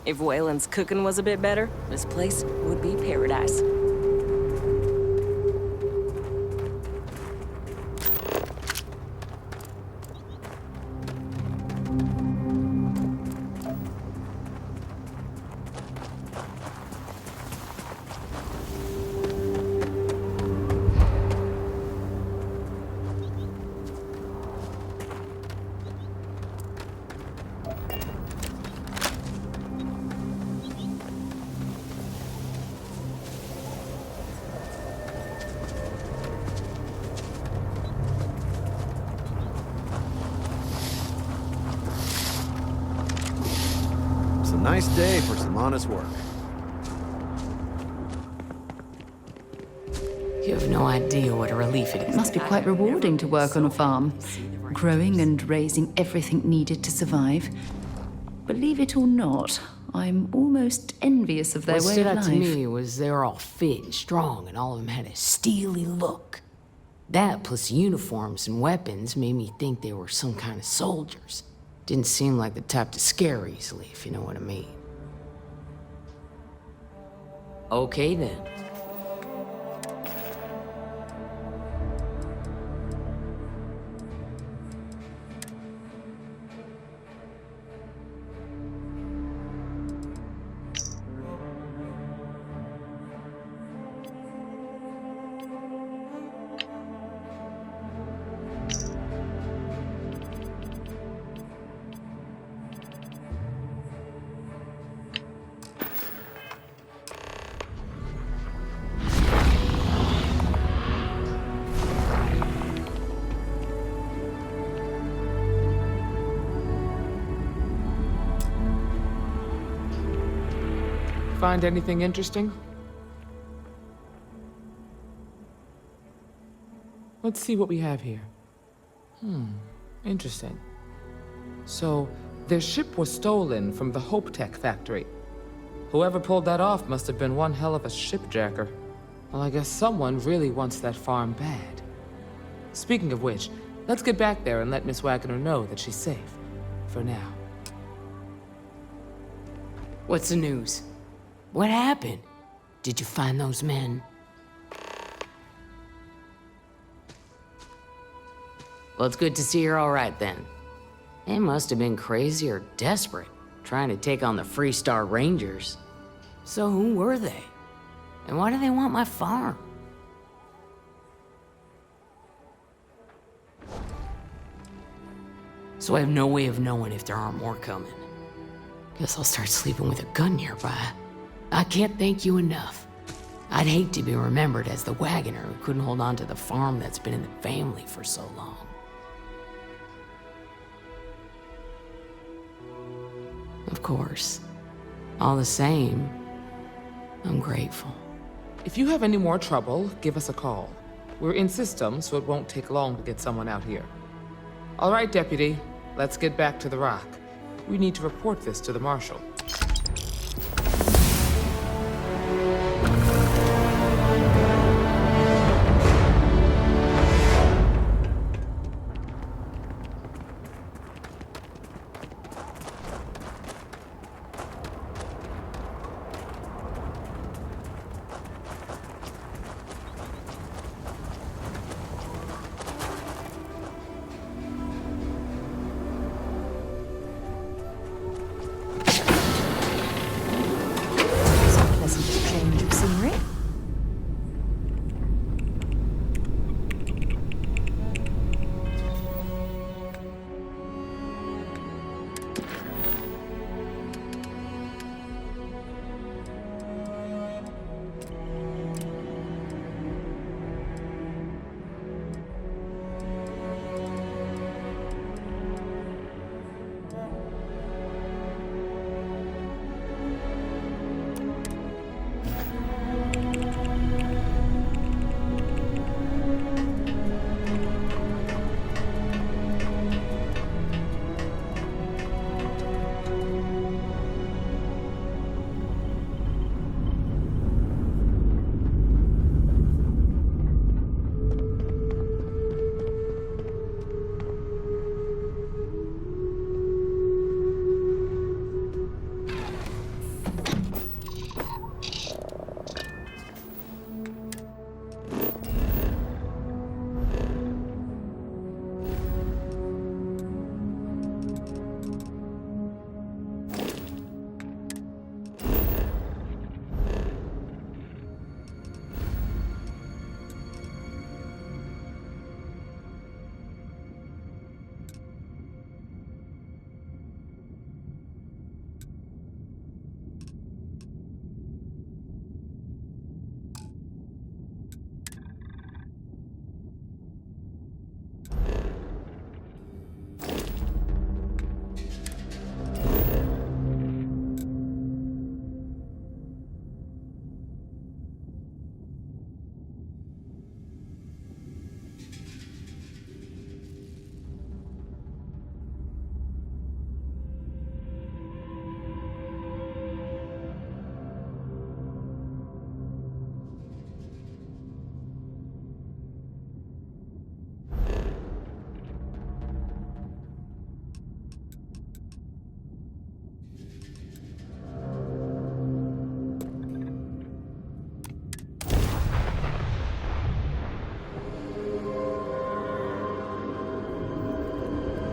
If Wayland's cooking was a bit better, this place would be paradise. Nice day for some honest work. You have no idea what a relief it is. It must be quite rewarding to work on a farm, growing and raising everything needed to survive. Believe it or not, I'm almost envious of their What way stood of out life. to me was they were all fit and strong, and all of them had a steely look. That, plus uniforms and weapons, made me think they were some kind of soldiers. Didn't seem like the type to scare easily, if you know what I mean. Okay then. Find anything interesting? Let's see what we have here. Interesting. So, Their ship was stolen from the Hope Tech factory. Whoever pulled that off must have been one hell of a shipjacker. Well, I guess someone really wants that farm bad. Speaking of which, let's get back there and let Miss Wagner know that she's safe. For now. What's the news? What happened? Did you find those men? Well, it's good to see you're all right then. They must have been crazy or desperate, trying to take on the Freestar Rangers. So who were they? And why do they want my farm? So I have no way of knowing if there aren't more coming. Guess I'll start sleeping with a gun nearby. I can't thank you enough. I'd hate to be remembered as the wagoner who couldn't hold on to the farm that's been in the family for so long. Of course. All the same, I'm grateful. If you have any more trouble, give us a call. We're in system, so it won't take long to get someone out here. All right, Deputy. Let's get back to the Rock. We need to report this to the Marshal.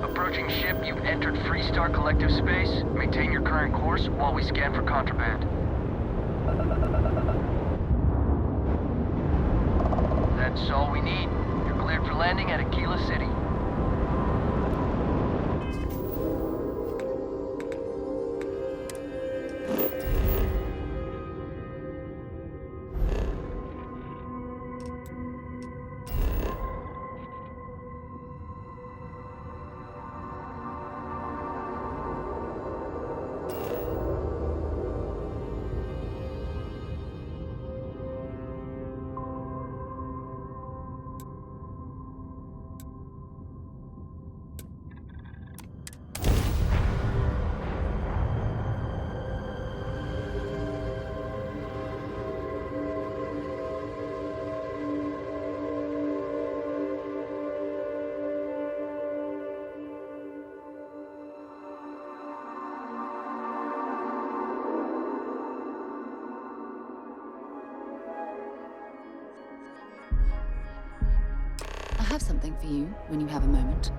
Approaching ship, you've entered Freestar Collective space. Maintain your current course while we scan for contraband. That's all we need. You're cleared for landing at Aquila City. have something for you when you have a moment.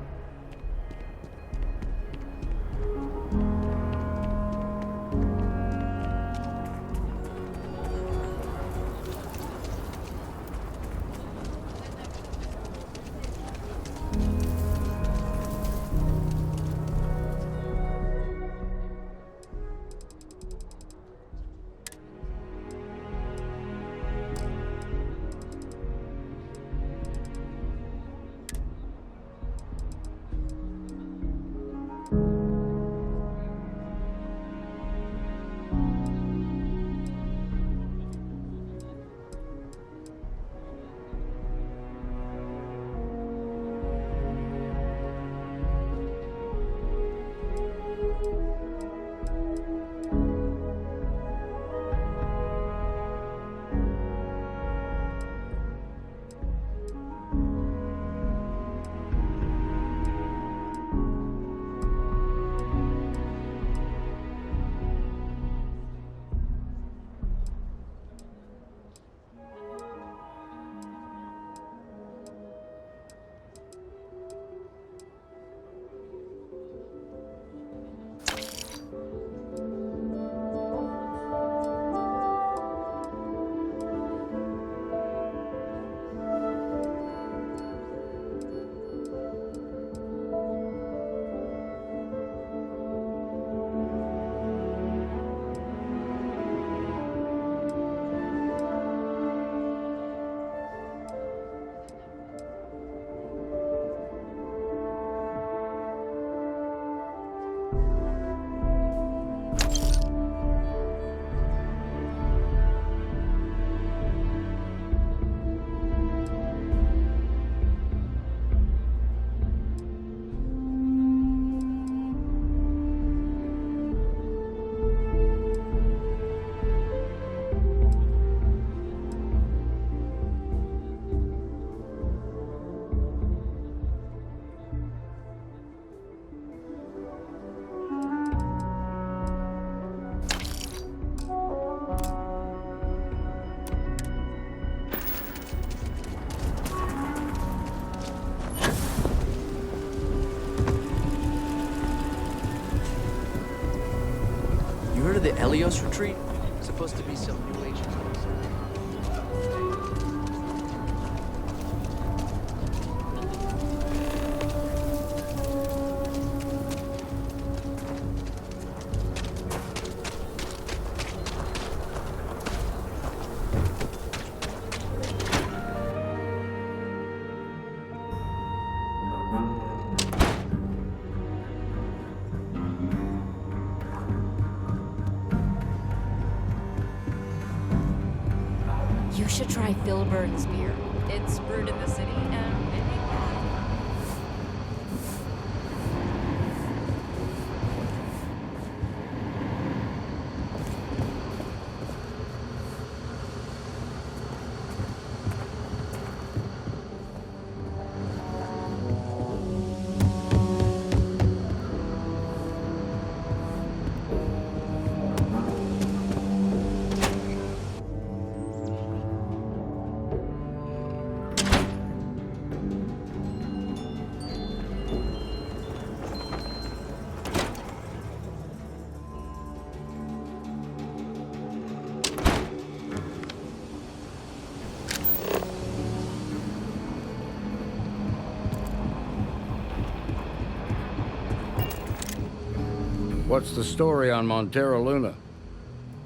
Heard of the Helios retreat? Supposed to be some new age place. You should try Filburn's beer. It's brewed in the city and it ain't bad. What's the story on Montero Luna?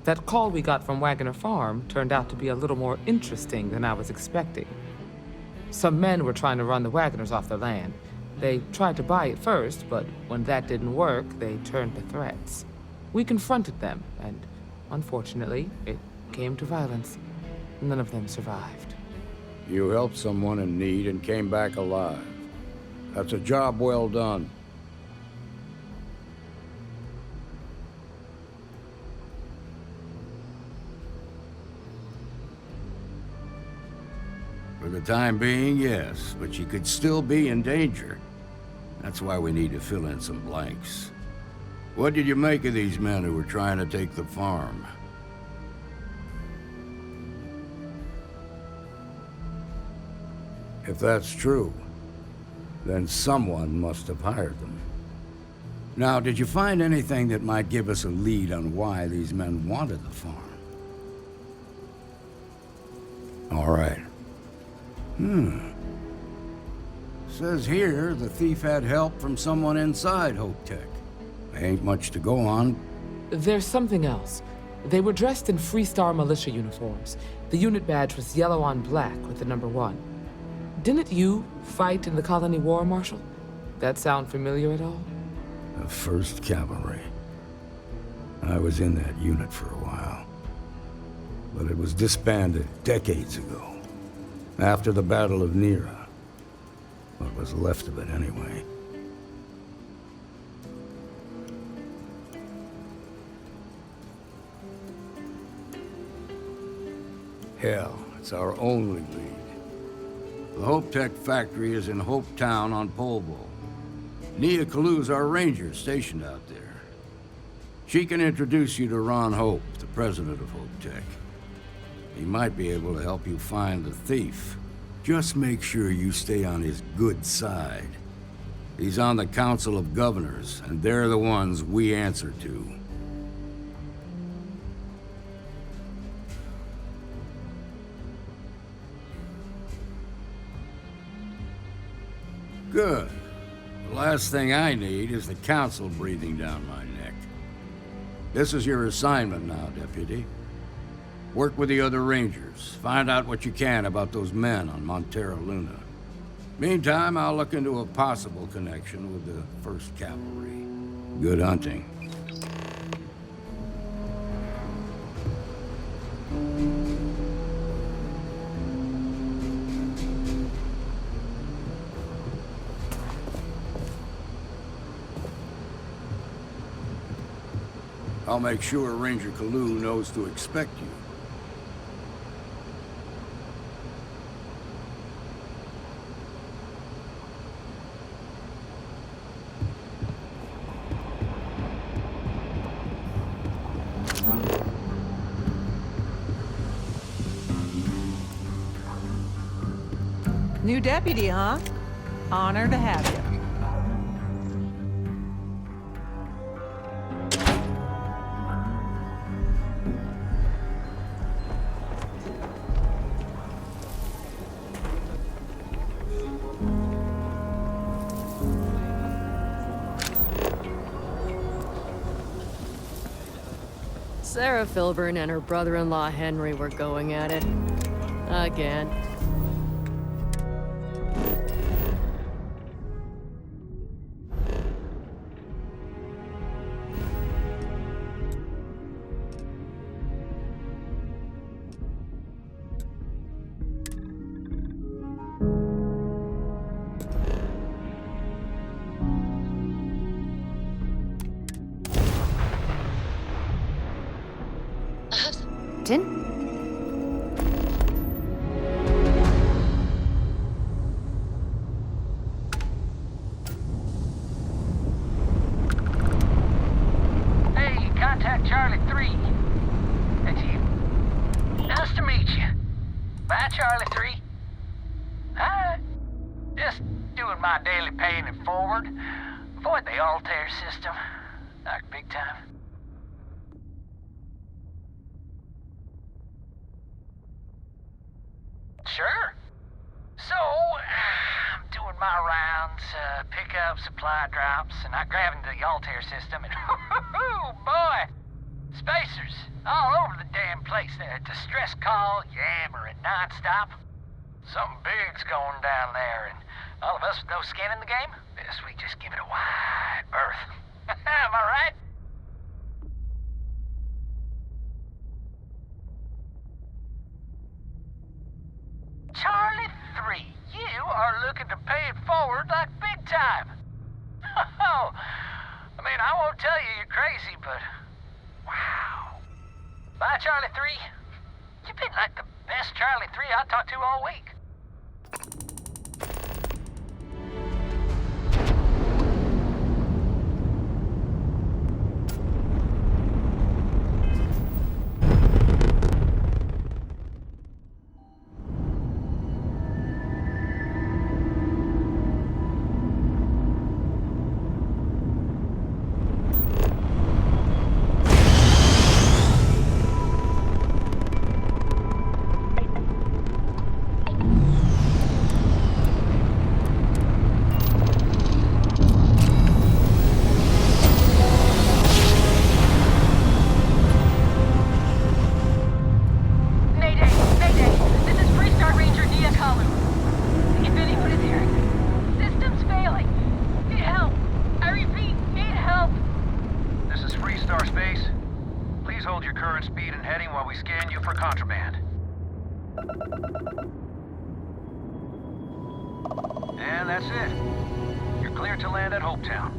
That call we got from Wagoner Farm turned out to be a little more interesting than I was expecting. Some men were trying to run the Wagoners off their land. They tried to buy it first, but when that didn't work, they turned to threats. We confronted them, and unfortunately, it came to violence. None of them survived. You helped someone in need and came back alive. That's a job well done. For the time being, yes, but you could still be in danger. That's why we need to fill in some blanks. What did you make of these men who were trying to take the farm? If that's true, Then someone must have hired them. Now, did you find anything that might give us a lead on why these men wanted the farm? All right. Says here the thief had help from someone inside Hope Tech. Ain't much to go on. There's something else. They were dressed in Freestar militia uniforms. The unit badge was yellow on black with the number 1. Didn't you fight in the Colony War, Marshal? That sound familiar at all? The 1st Cavalry. I was in that unit for a while. But it was disbanded decades ago. After the Battle of Nera. What was left of it, anyway. Hell, it's our only lead. The Hope Tech factory is in Hope Town on Pole Bowl. Nia Kalu's our ranger stationed out there. She can introduce you to Ron Hope, the president of Hope Tech. He might be able to help you find the thief. Just make sure you stay on his good side. He's on the Council of Governors, and they're the ones we answer to. Good. The last thing I need is the Council breathing down my neck. This is your assignment now, Deputy. Work with the other Rangers. Find out what you can about those men on Montera Luna. Meantime, I'll look into a possible connection with the 1st Cavalry. Good hunting. I'll make sure Ranger Kalu knows to expect you. New deputy, huh? Honor to have you. Sarah Filburn and her brother-in-law Henry were going at it. Again. Hey, contact Charlie 3. That's you. Nice to meet you. Bye, Charlie 3. Hi. Just doing my daily paying it forward. Avoid the Altair system. Like big time. Sure. So, I'm doing my rounds, pick up supply drops, and I grab into the Altair system, and oh boy! Spacers all over the damn place. Distress call, yammering nonstop. Something big's going down there, and all of us with no skin in the game, best we just give it a wide berth. Am I right? Charlie 3, you are looking to pay it forward like big time. Oh, I mean, I won't tell you you're crazy, but wow. Bye, Charlie 3. You've been like the best Charlie 3 I talked to all week. Freestar Space. Please hold your current speed and heading while we scan you for contraband. And that's it. You're clear to land at Hopetown.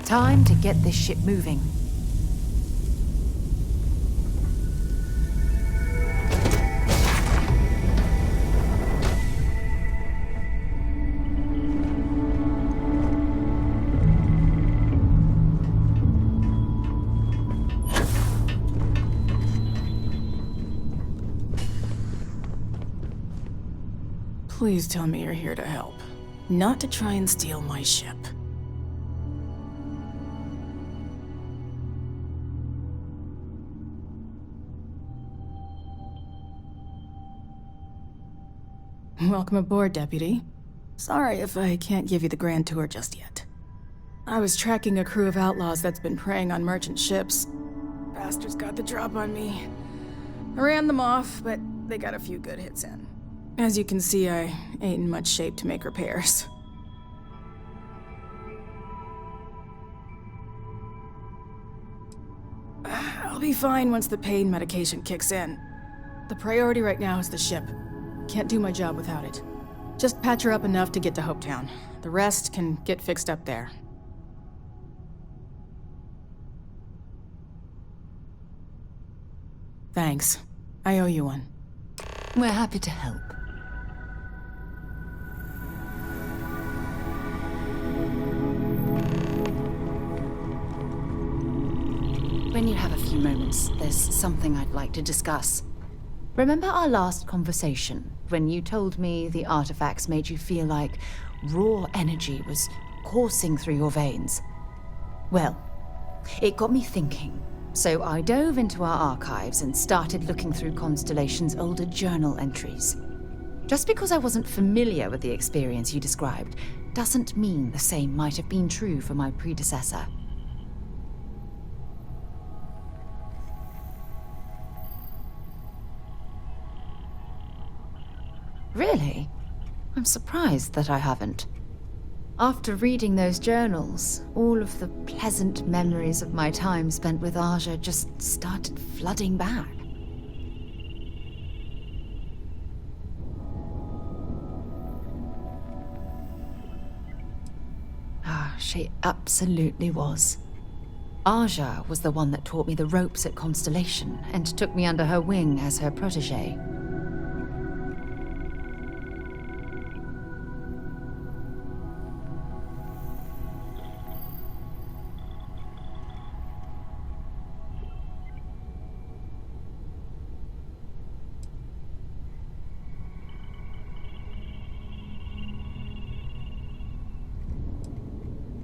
Time to get this ship moving. Please tell me you're here to help, not to try and steal my ship. Welcome aboard, Deputy. Sorry if I can't give you the grand tour just yet. I was tracking a crew of outlaws that's been preying on merchant ships. Bastards got the drop on me. I ran them off, but they got a few good hits in. As you can see, I ain't in much shape to make repairs. I'll be fine once the pain medication kicks in. The priority right now is the ship. Can't do my job without it. Just patch her up enough to get to Hopetown. The rest can get fixed up there. Thanks. I owe you one. We're happy to help. When you have a few moments, there's something I'd like to discuss. Remember our last conversation, when you told me the artifacts made you feel like raw energy was coursing through your veins? Well, it got me thinking, so I dove into our archives and started looking through Constellation's older journal entries. Just because I wasn't familiar with the experience you described, doesn't mean the same might have been true for my predecessor. Really? I'm surprised that I haven't. After reading those journals, all of the pleasant memories of my time spent with Aja just started flooding back. She absolutely was. Aja was the one that taught me the ropes at Constellation and took me under her wing as her protege.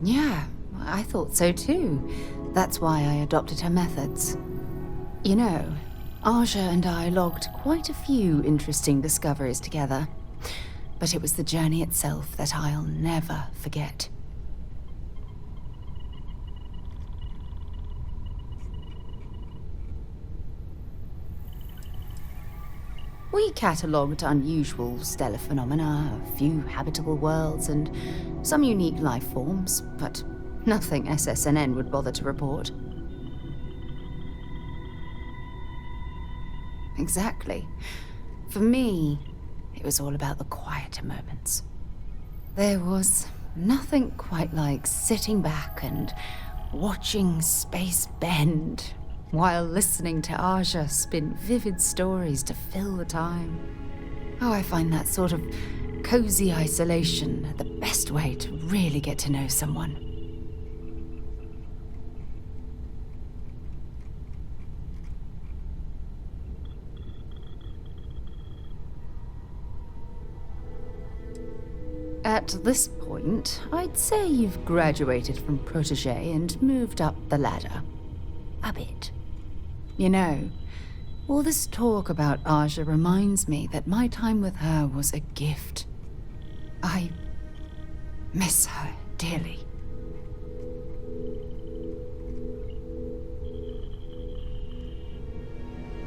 Yeah, I thought so too. That's why I adopted her methods. You know, Aja and I logged quite a few interesting discoveries together. But it was the journey itself that I'll never forget. We catalogued unusual stellar phenomena, a few habitable worlds, and some unique life forms, but nothing SSNN would bother to report. Exactly. For me, it was all about the quieter moments. There was nothing quite like sitting back and watching space bend while listening to Aja spin vivid stories to fill the time. Oh, I find that sort of cozy isolation the best way to really get to know someone. At this point, I'd say you've graduated from protege and moved up the ladder. A bit. You know, all this talk about Aja reminds me that my time with her was a gift. I miss her dearly.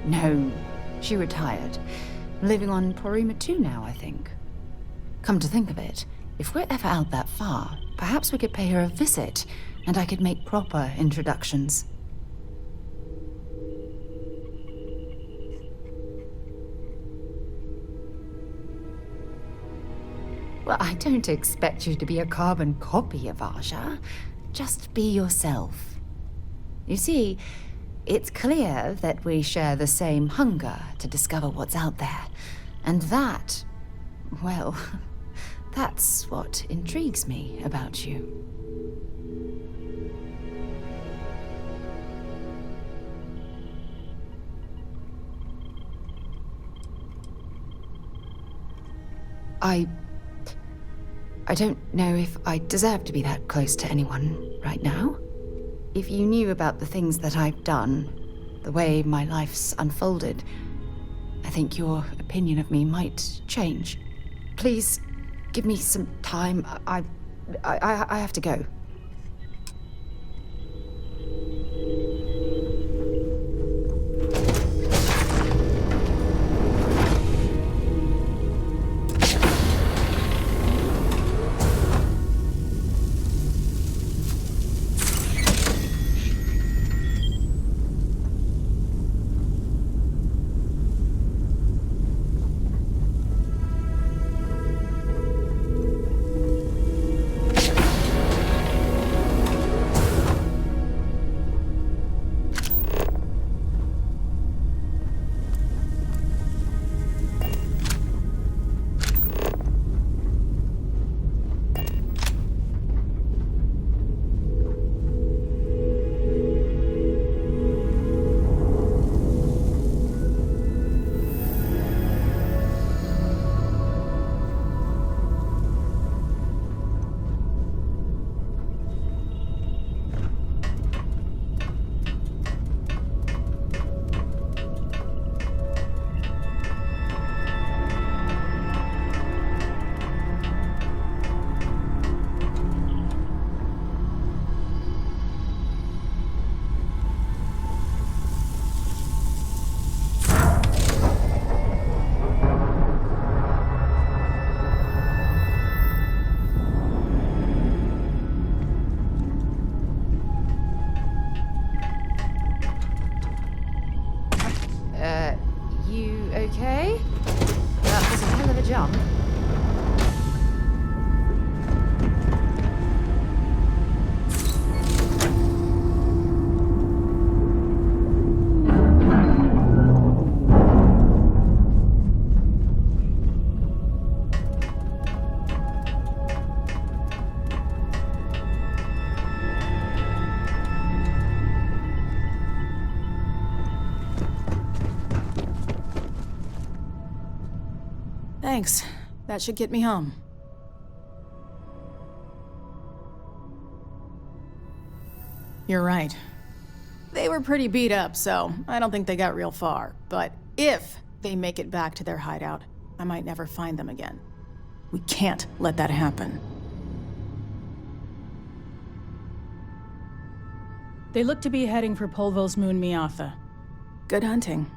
No, she retired. Living on Porima 2 now, I think. Come to think of it, if we're ever out that far, perhaps we could pay her a visit, and I could make proper introductions. Well, I don't expect you to be a carbon copy of Aja. Just be yourself. You see, it's clear that we share the same hunger to discover what's out there. And that, well, that's what intrigues me about you. I don't know if I deserve to be that close to anyone right now. If you knew about the things that I've done, the way my life's unfolded, I think your opinion of me might change. Please, give me some time. I have to go. You okay? That was a hell of a jump. Thanks. That should get me home. You're right. They were pretty beat up, so I don't think they got real far. But if they make it back to their hideout, I might never find them again. We can't let that happen. They look to be heading for Polvo's moon Miatha. Good hunting.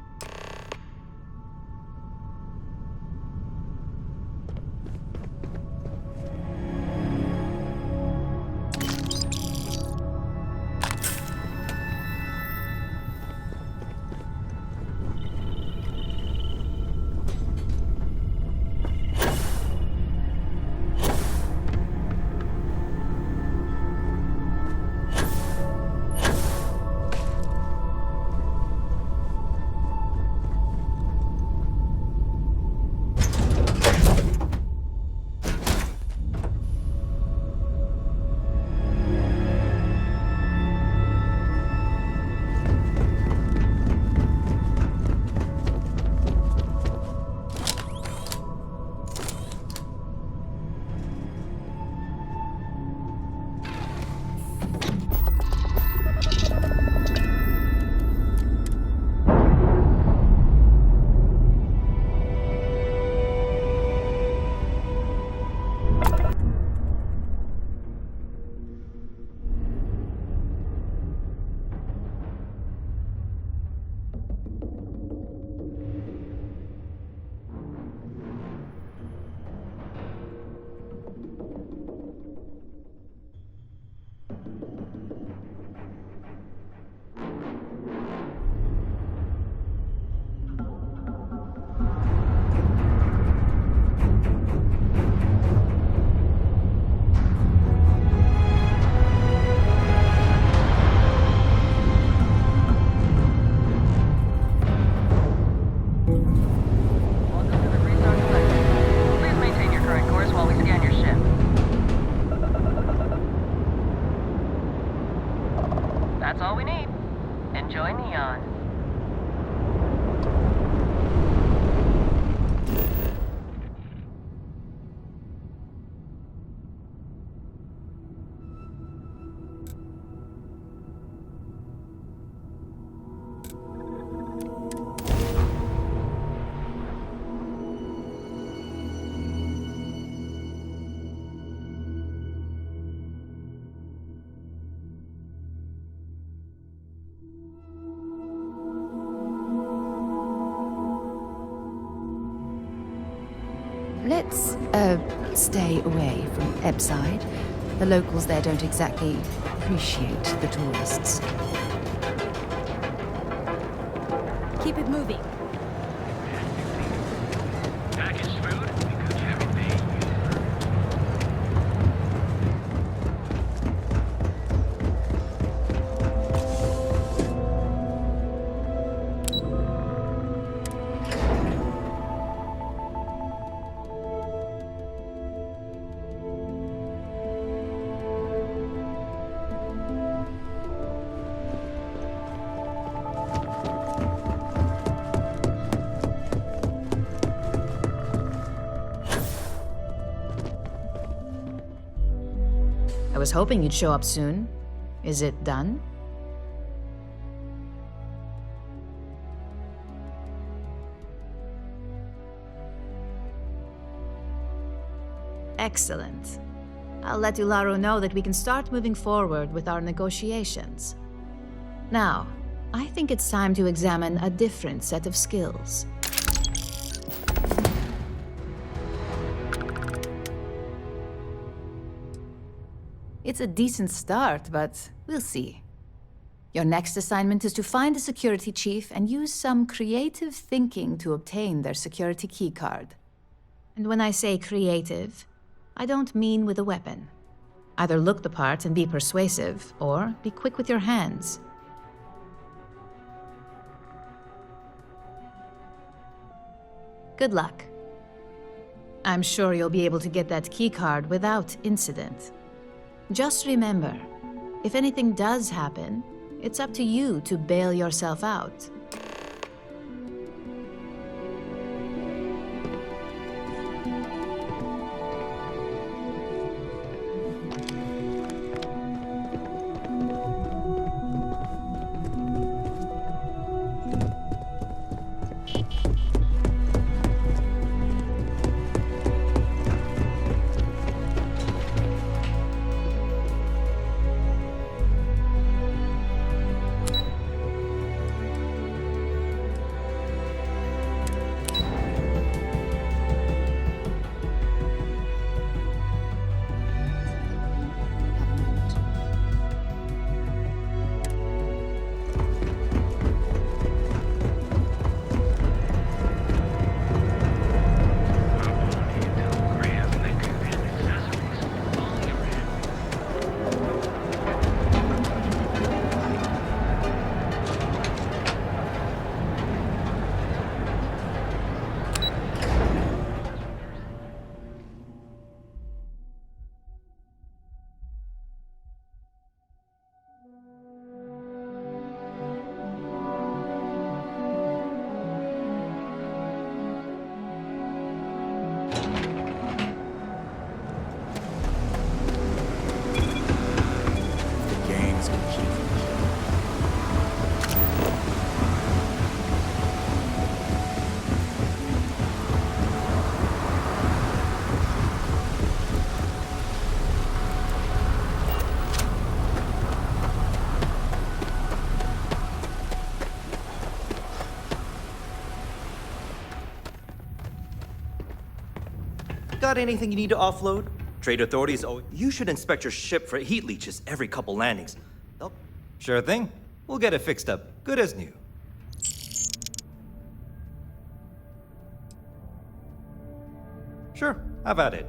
That's all we need. Enjoy Neon. Let's, stay away from Ebside. The locals there don't exactly appreciate the tourists. Keep it moving. I was hoping you'd show up soon. Is it done? Excellent. I'll let Ularo know that we can start moving forward with our negotiations. Now, I think it's time to examine a different set of skills. It's a decent start, but we'll see. Your next assignment is to find a security chief and use some creative thinking to obtain their security keycard. And when I say creative, I don't mean with a weapon. Either look the part and be persuasive, or be quick with your hands. Good luck. I'm sure you'll be able to get that keycard without incident. Just remember, if anything does happen, it's up to you to bail yourself out. Got anything you need to offload? Trade authorities you should inspect your ship for heat leeches every couple landings. Sure thing. We'll get it fixed up. Good as new. Sure, have at it.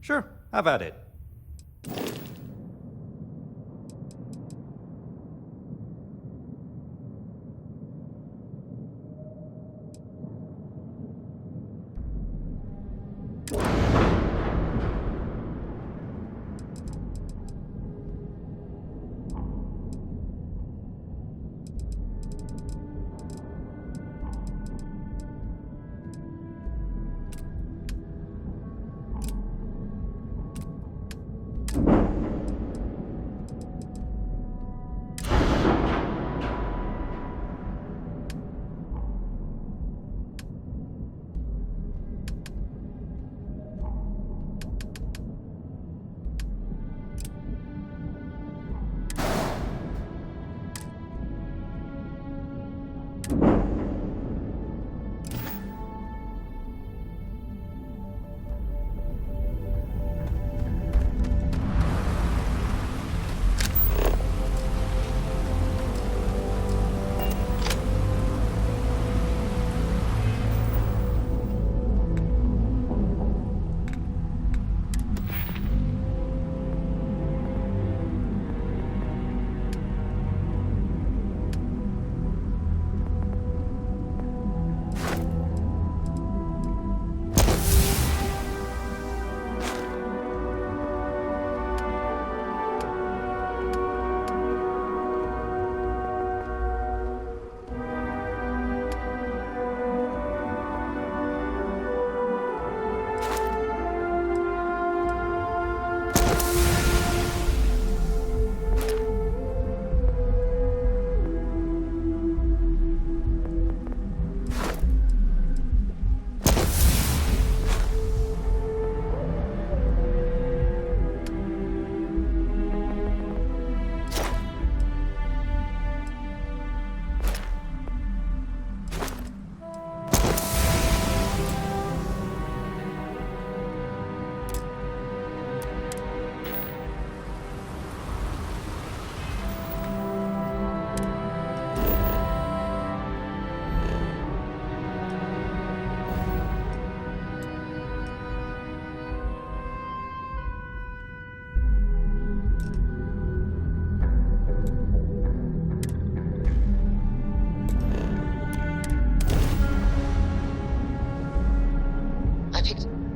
Sure, have at it.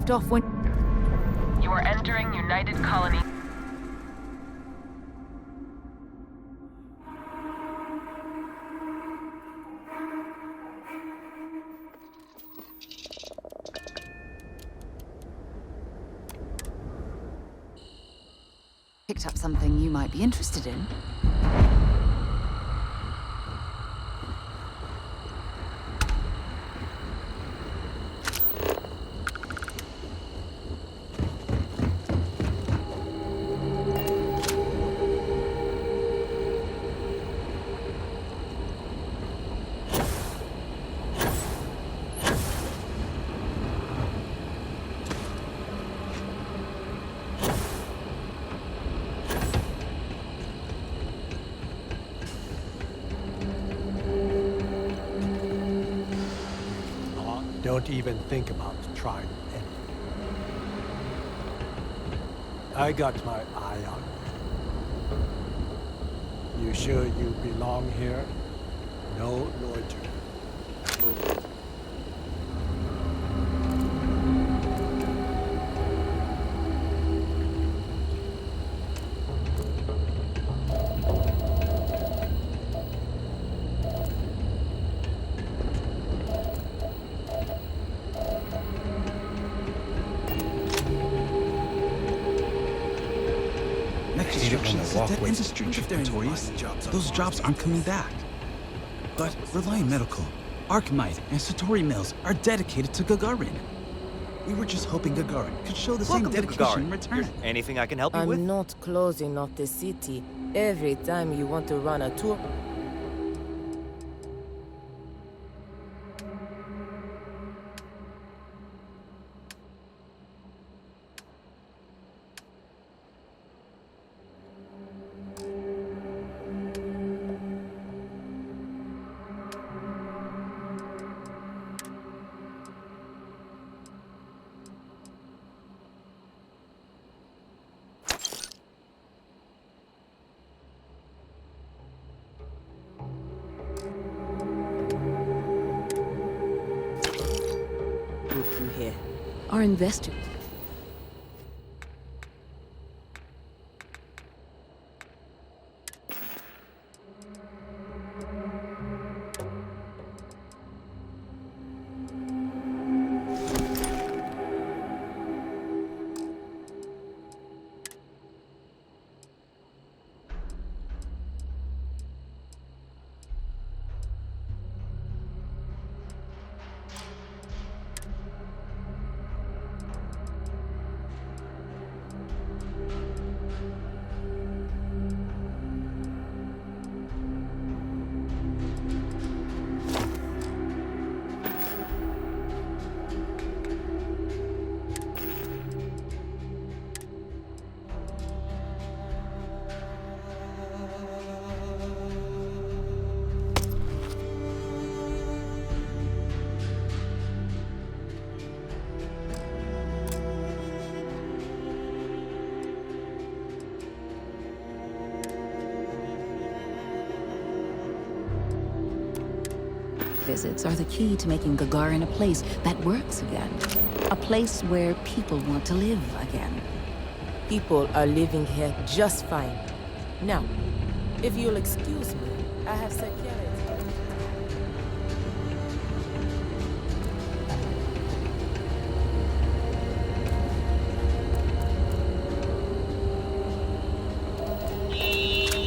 Off when You are entering United Colony. picked up something you might be interested in. Don't even think about trying anything. I got my eye on you. You sure you belong here? No loitering. Move. Those jobs aren't coming back. But Reliant Medical, Archmite, and Satori Mills are dedicated to Gagarin. We were just hoping Gagarin could show the same dedication in return. Anything I can help you with? I'm not closing off the city every time you want to run a tour. Our investor. Visits are the key to making Gagarin a place that works again. A place where people want to live again. People are living here just fine. Now, if you'll excuse me, I have security.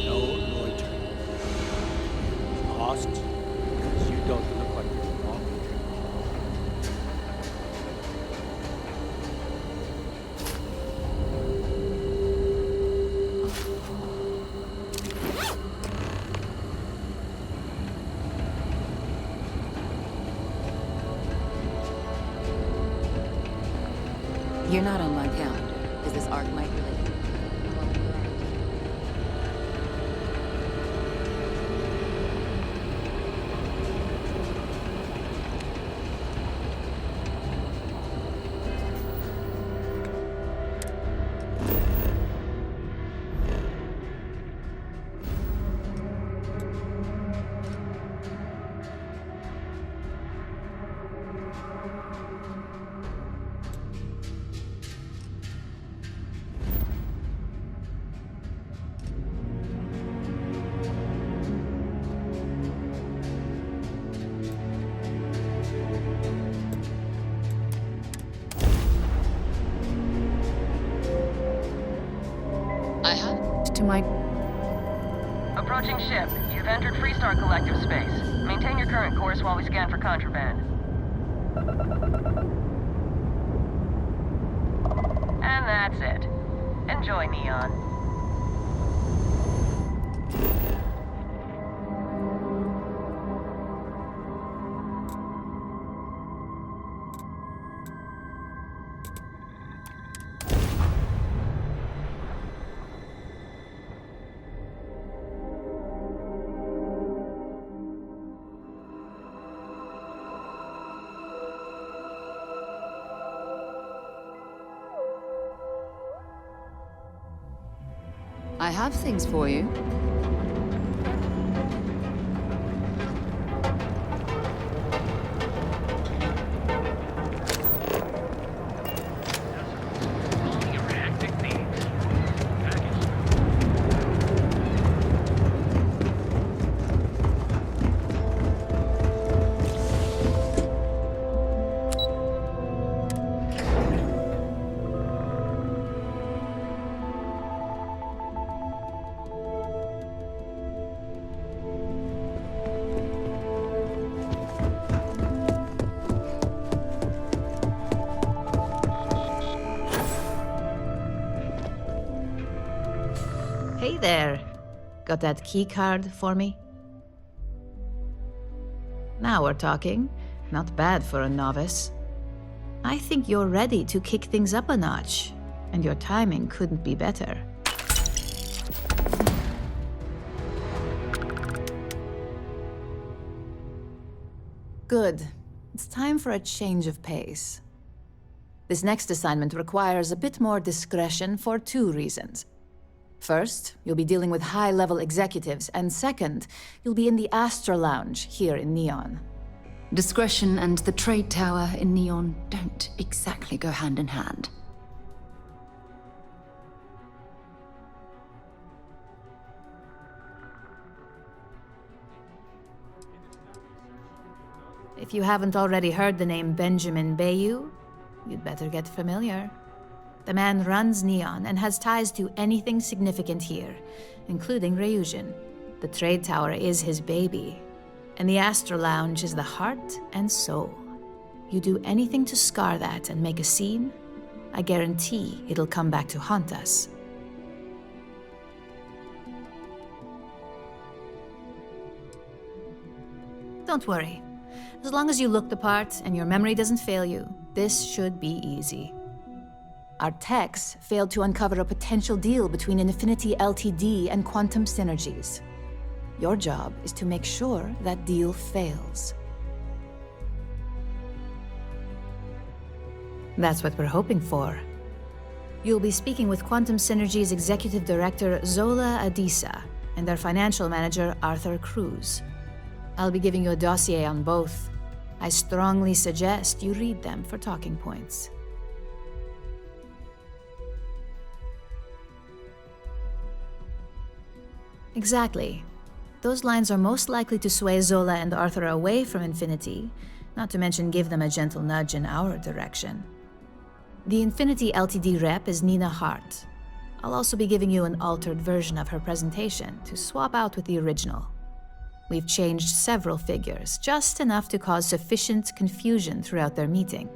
No loitering. Lost because you don't look like you belong here. You're not on my calendar. Is this Archmite related? I have to my... Approaching ship. You've entered Freestar Collective space. Maintain your current course while we scan for contraband. And that's it. Enjoy, Neon. I have things for you. Hey there. Got that key card for me? Now we're talking. Not bad for a novice. I think you're ready to kick things up a notch, and your timing couldn't be better. Good. It's time for a change of pace. This next assignment requires a bit more discretion for 2 reasons. First, you'll be dealing with high-level executives, and second, you'll be in the Astra Lounge here in Neon. Discretion and the trade tower in Neon don't exactly go hand in hand. If you haven't already heard the name Benjamin Bayou, you'd better get familiar. The man runs Neon and has ties to anything significant here, including Rayusian. The trade tower is his baby, and the Astro Lounge is the heart and soul. You do anything to scar that and make a scene, I guarantee it'll come back to haunt us. Don't worry. As long as you look the part and your memory doesn't fail you, this should be easy. Our techs failed to uncover a potential deal between Infinity Ltd and Quantum Synergies. Your job is to make sure that deal fails. That's what we're hoping for. You'll be speaking with Quantum Synergy's Executive Director Zola Adisa and their Financial Manager Arthur Cruz. I'll be giving you a dossier on both. I strongly suggest you read them for talking points. Exactly. Those lines are most likely to sway Zola and Arthur away from Infinity, not to mention give them a gentle nudge in our direction. The Infinity Ltd rep is Nina Hart. I'll also be giving you an altered version of her presentation to swap out with the original. We've changed several figures, just enough to cause sufficient confusion throughout their meeting.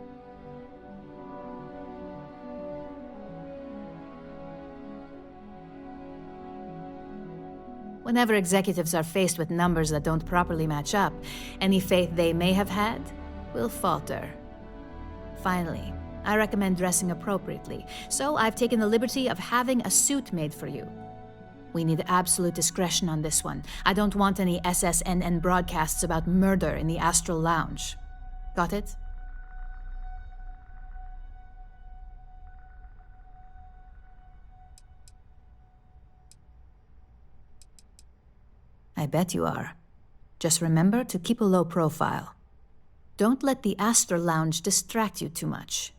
Whenever executives are faced with numbers that don't properly match up, any faith they may have had will falter. Finally, I recommend dressing appropriately, so I've taken the liberty of having a suit made for you. We need absolute discretion on this one. I don't want any SSNN broadcasts about murder in the Astral Lounge. Got it? I bet you are. Just remember to keep a low profile. Don't let the Astral Lounge distract you too much.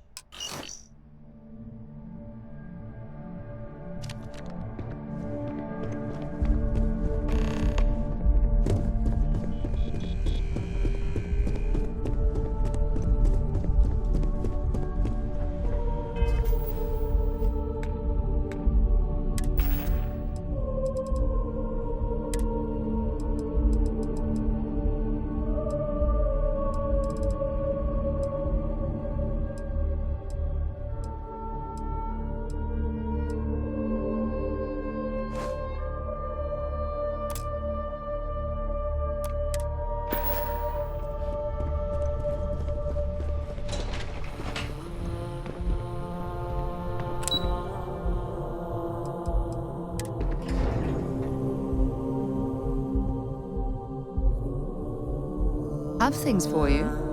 Have things for you.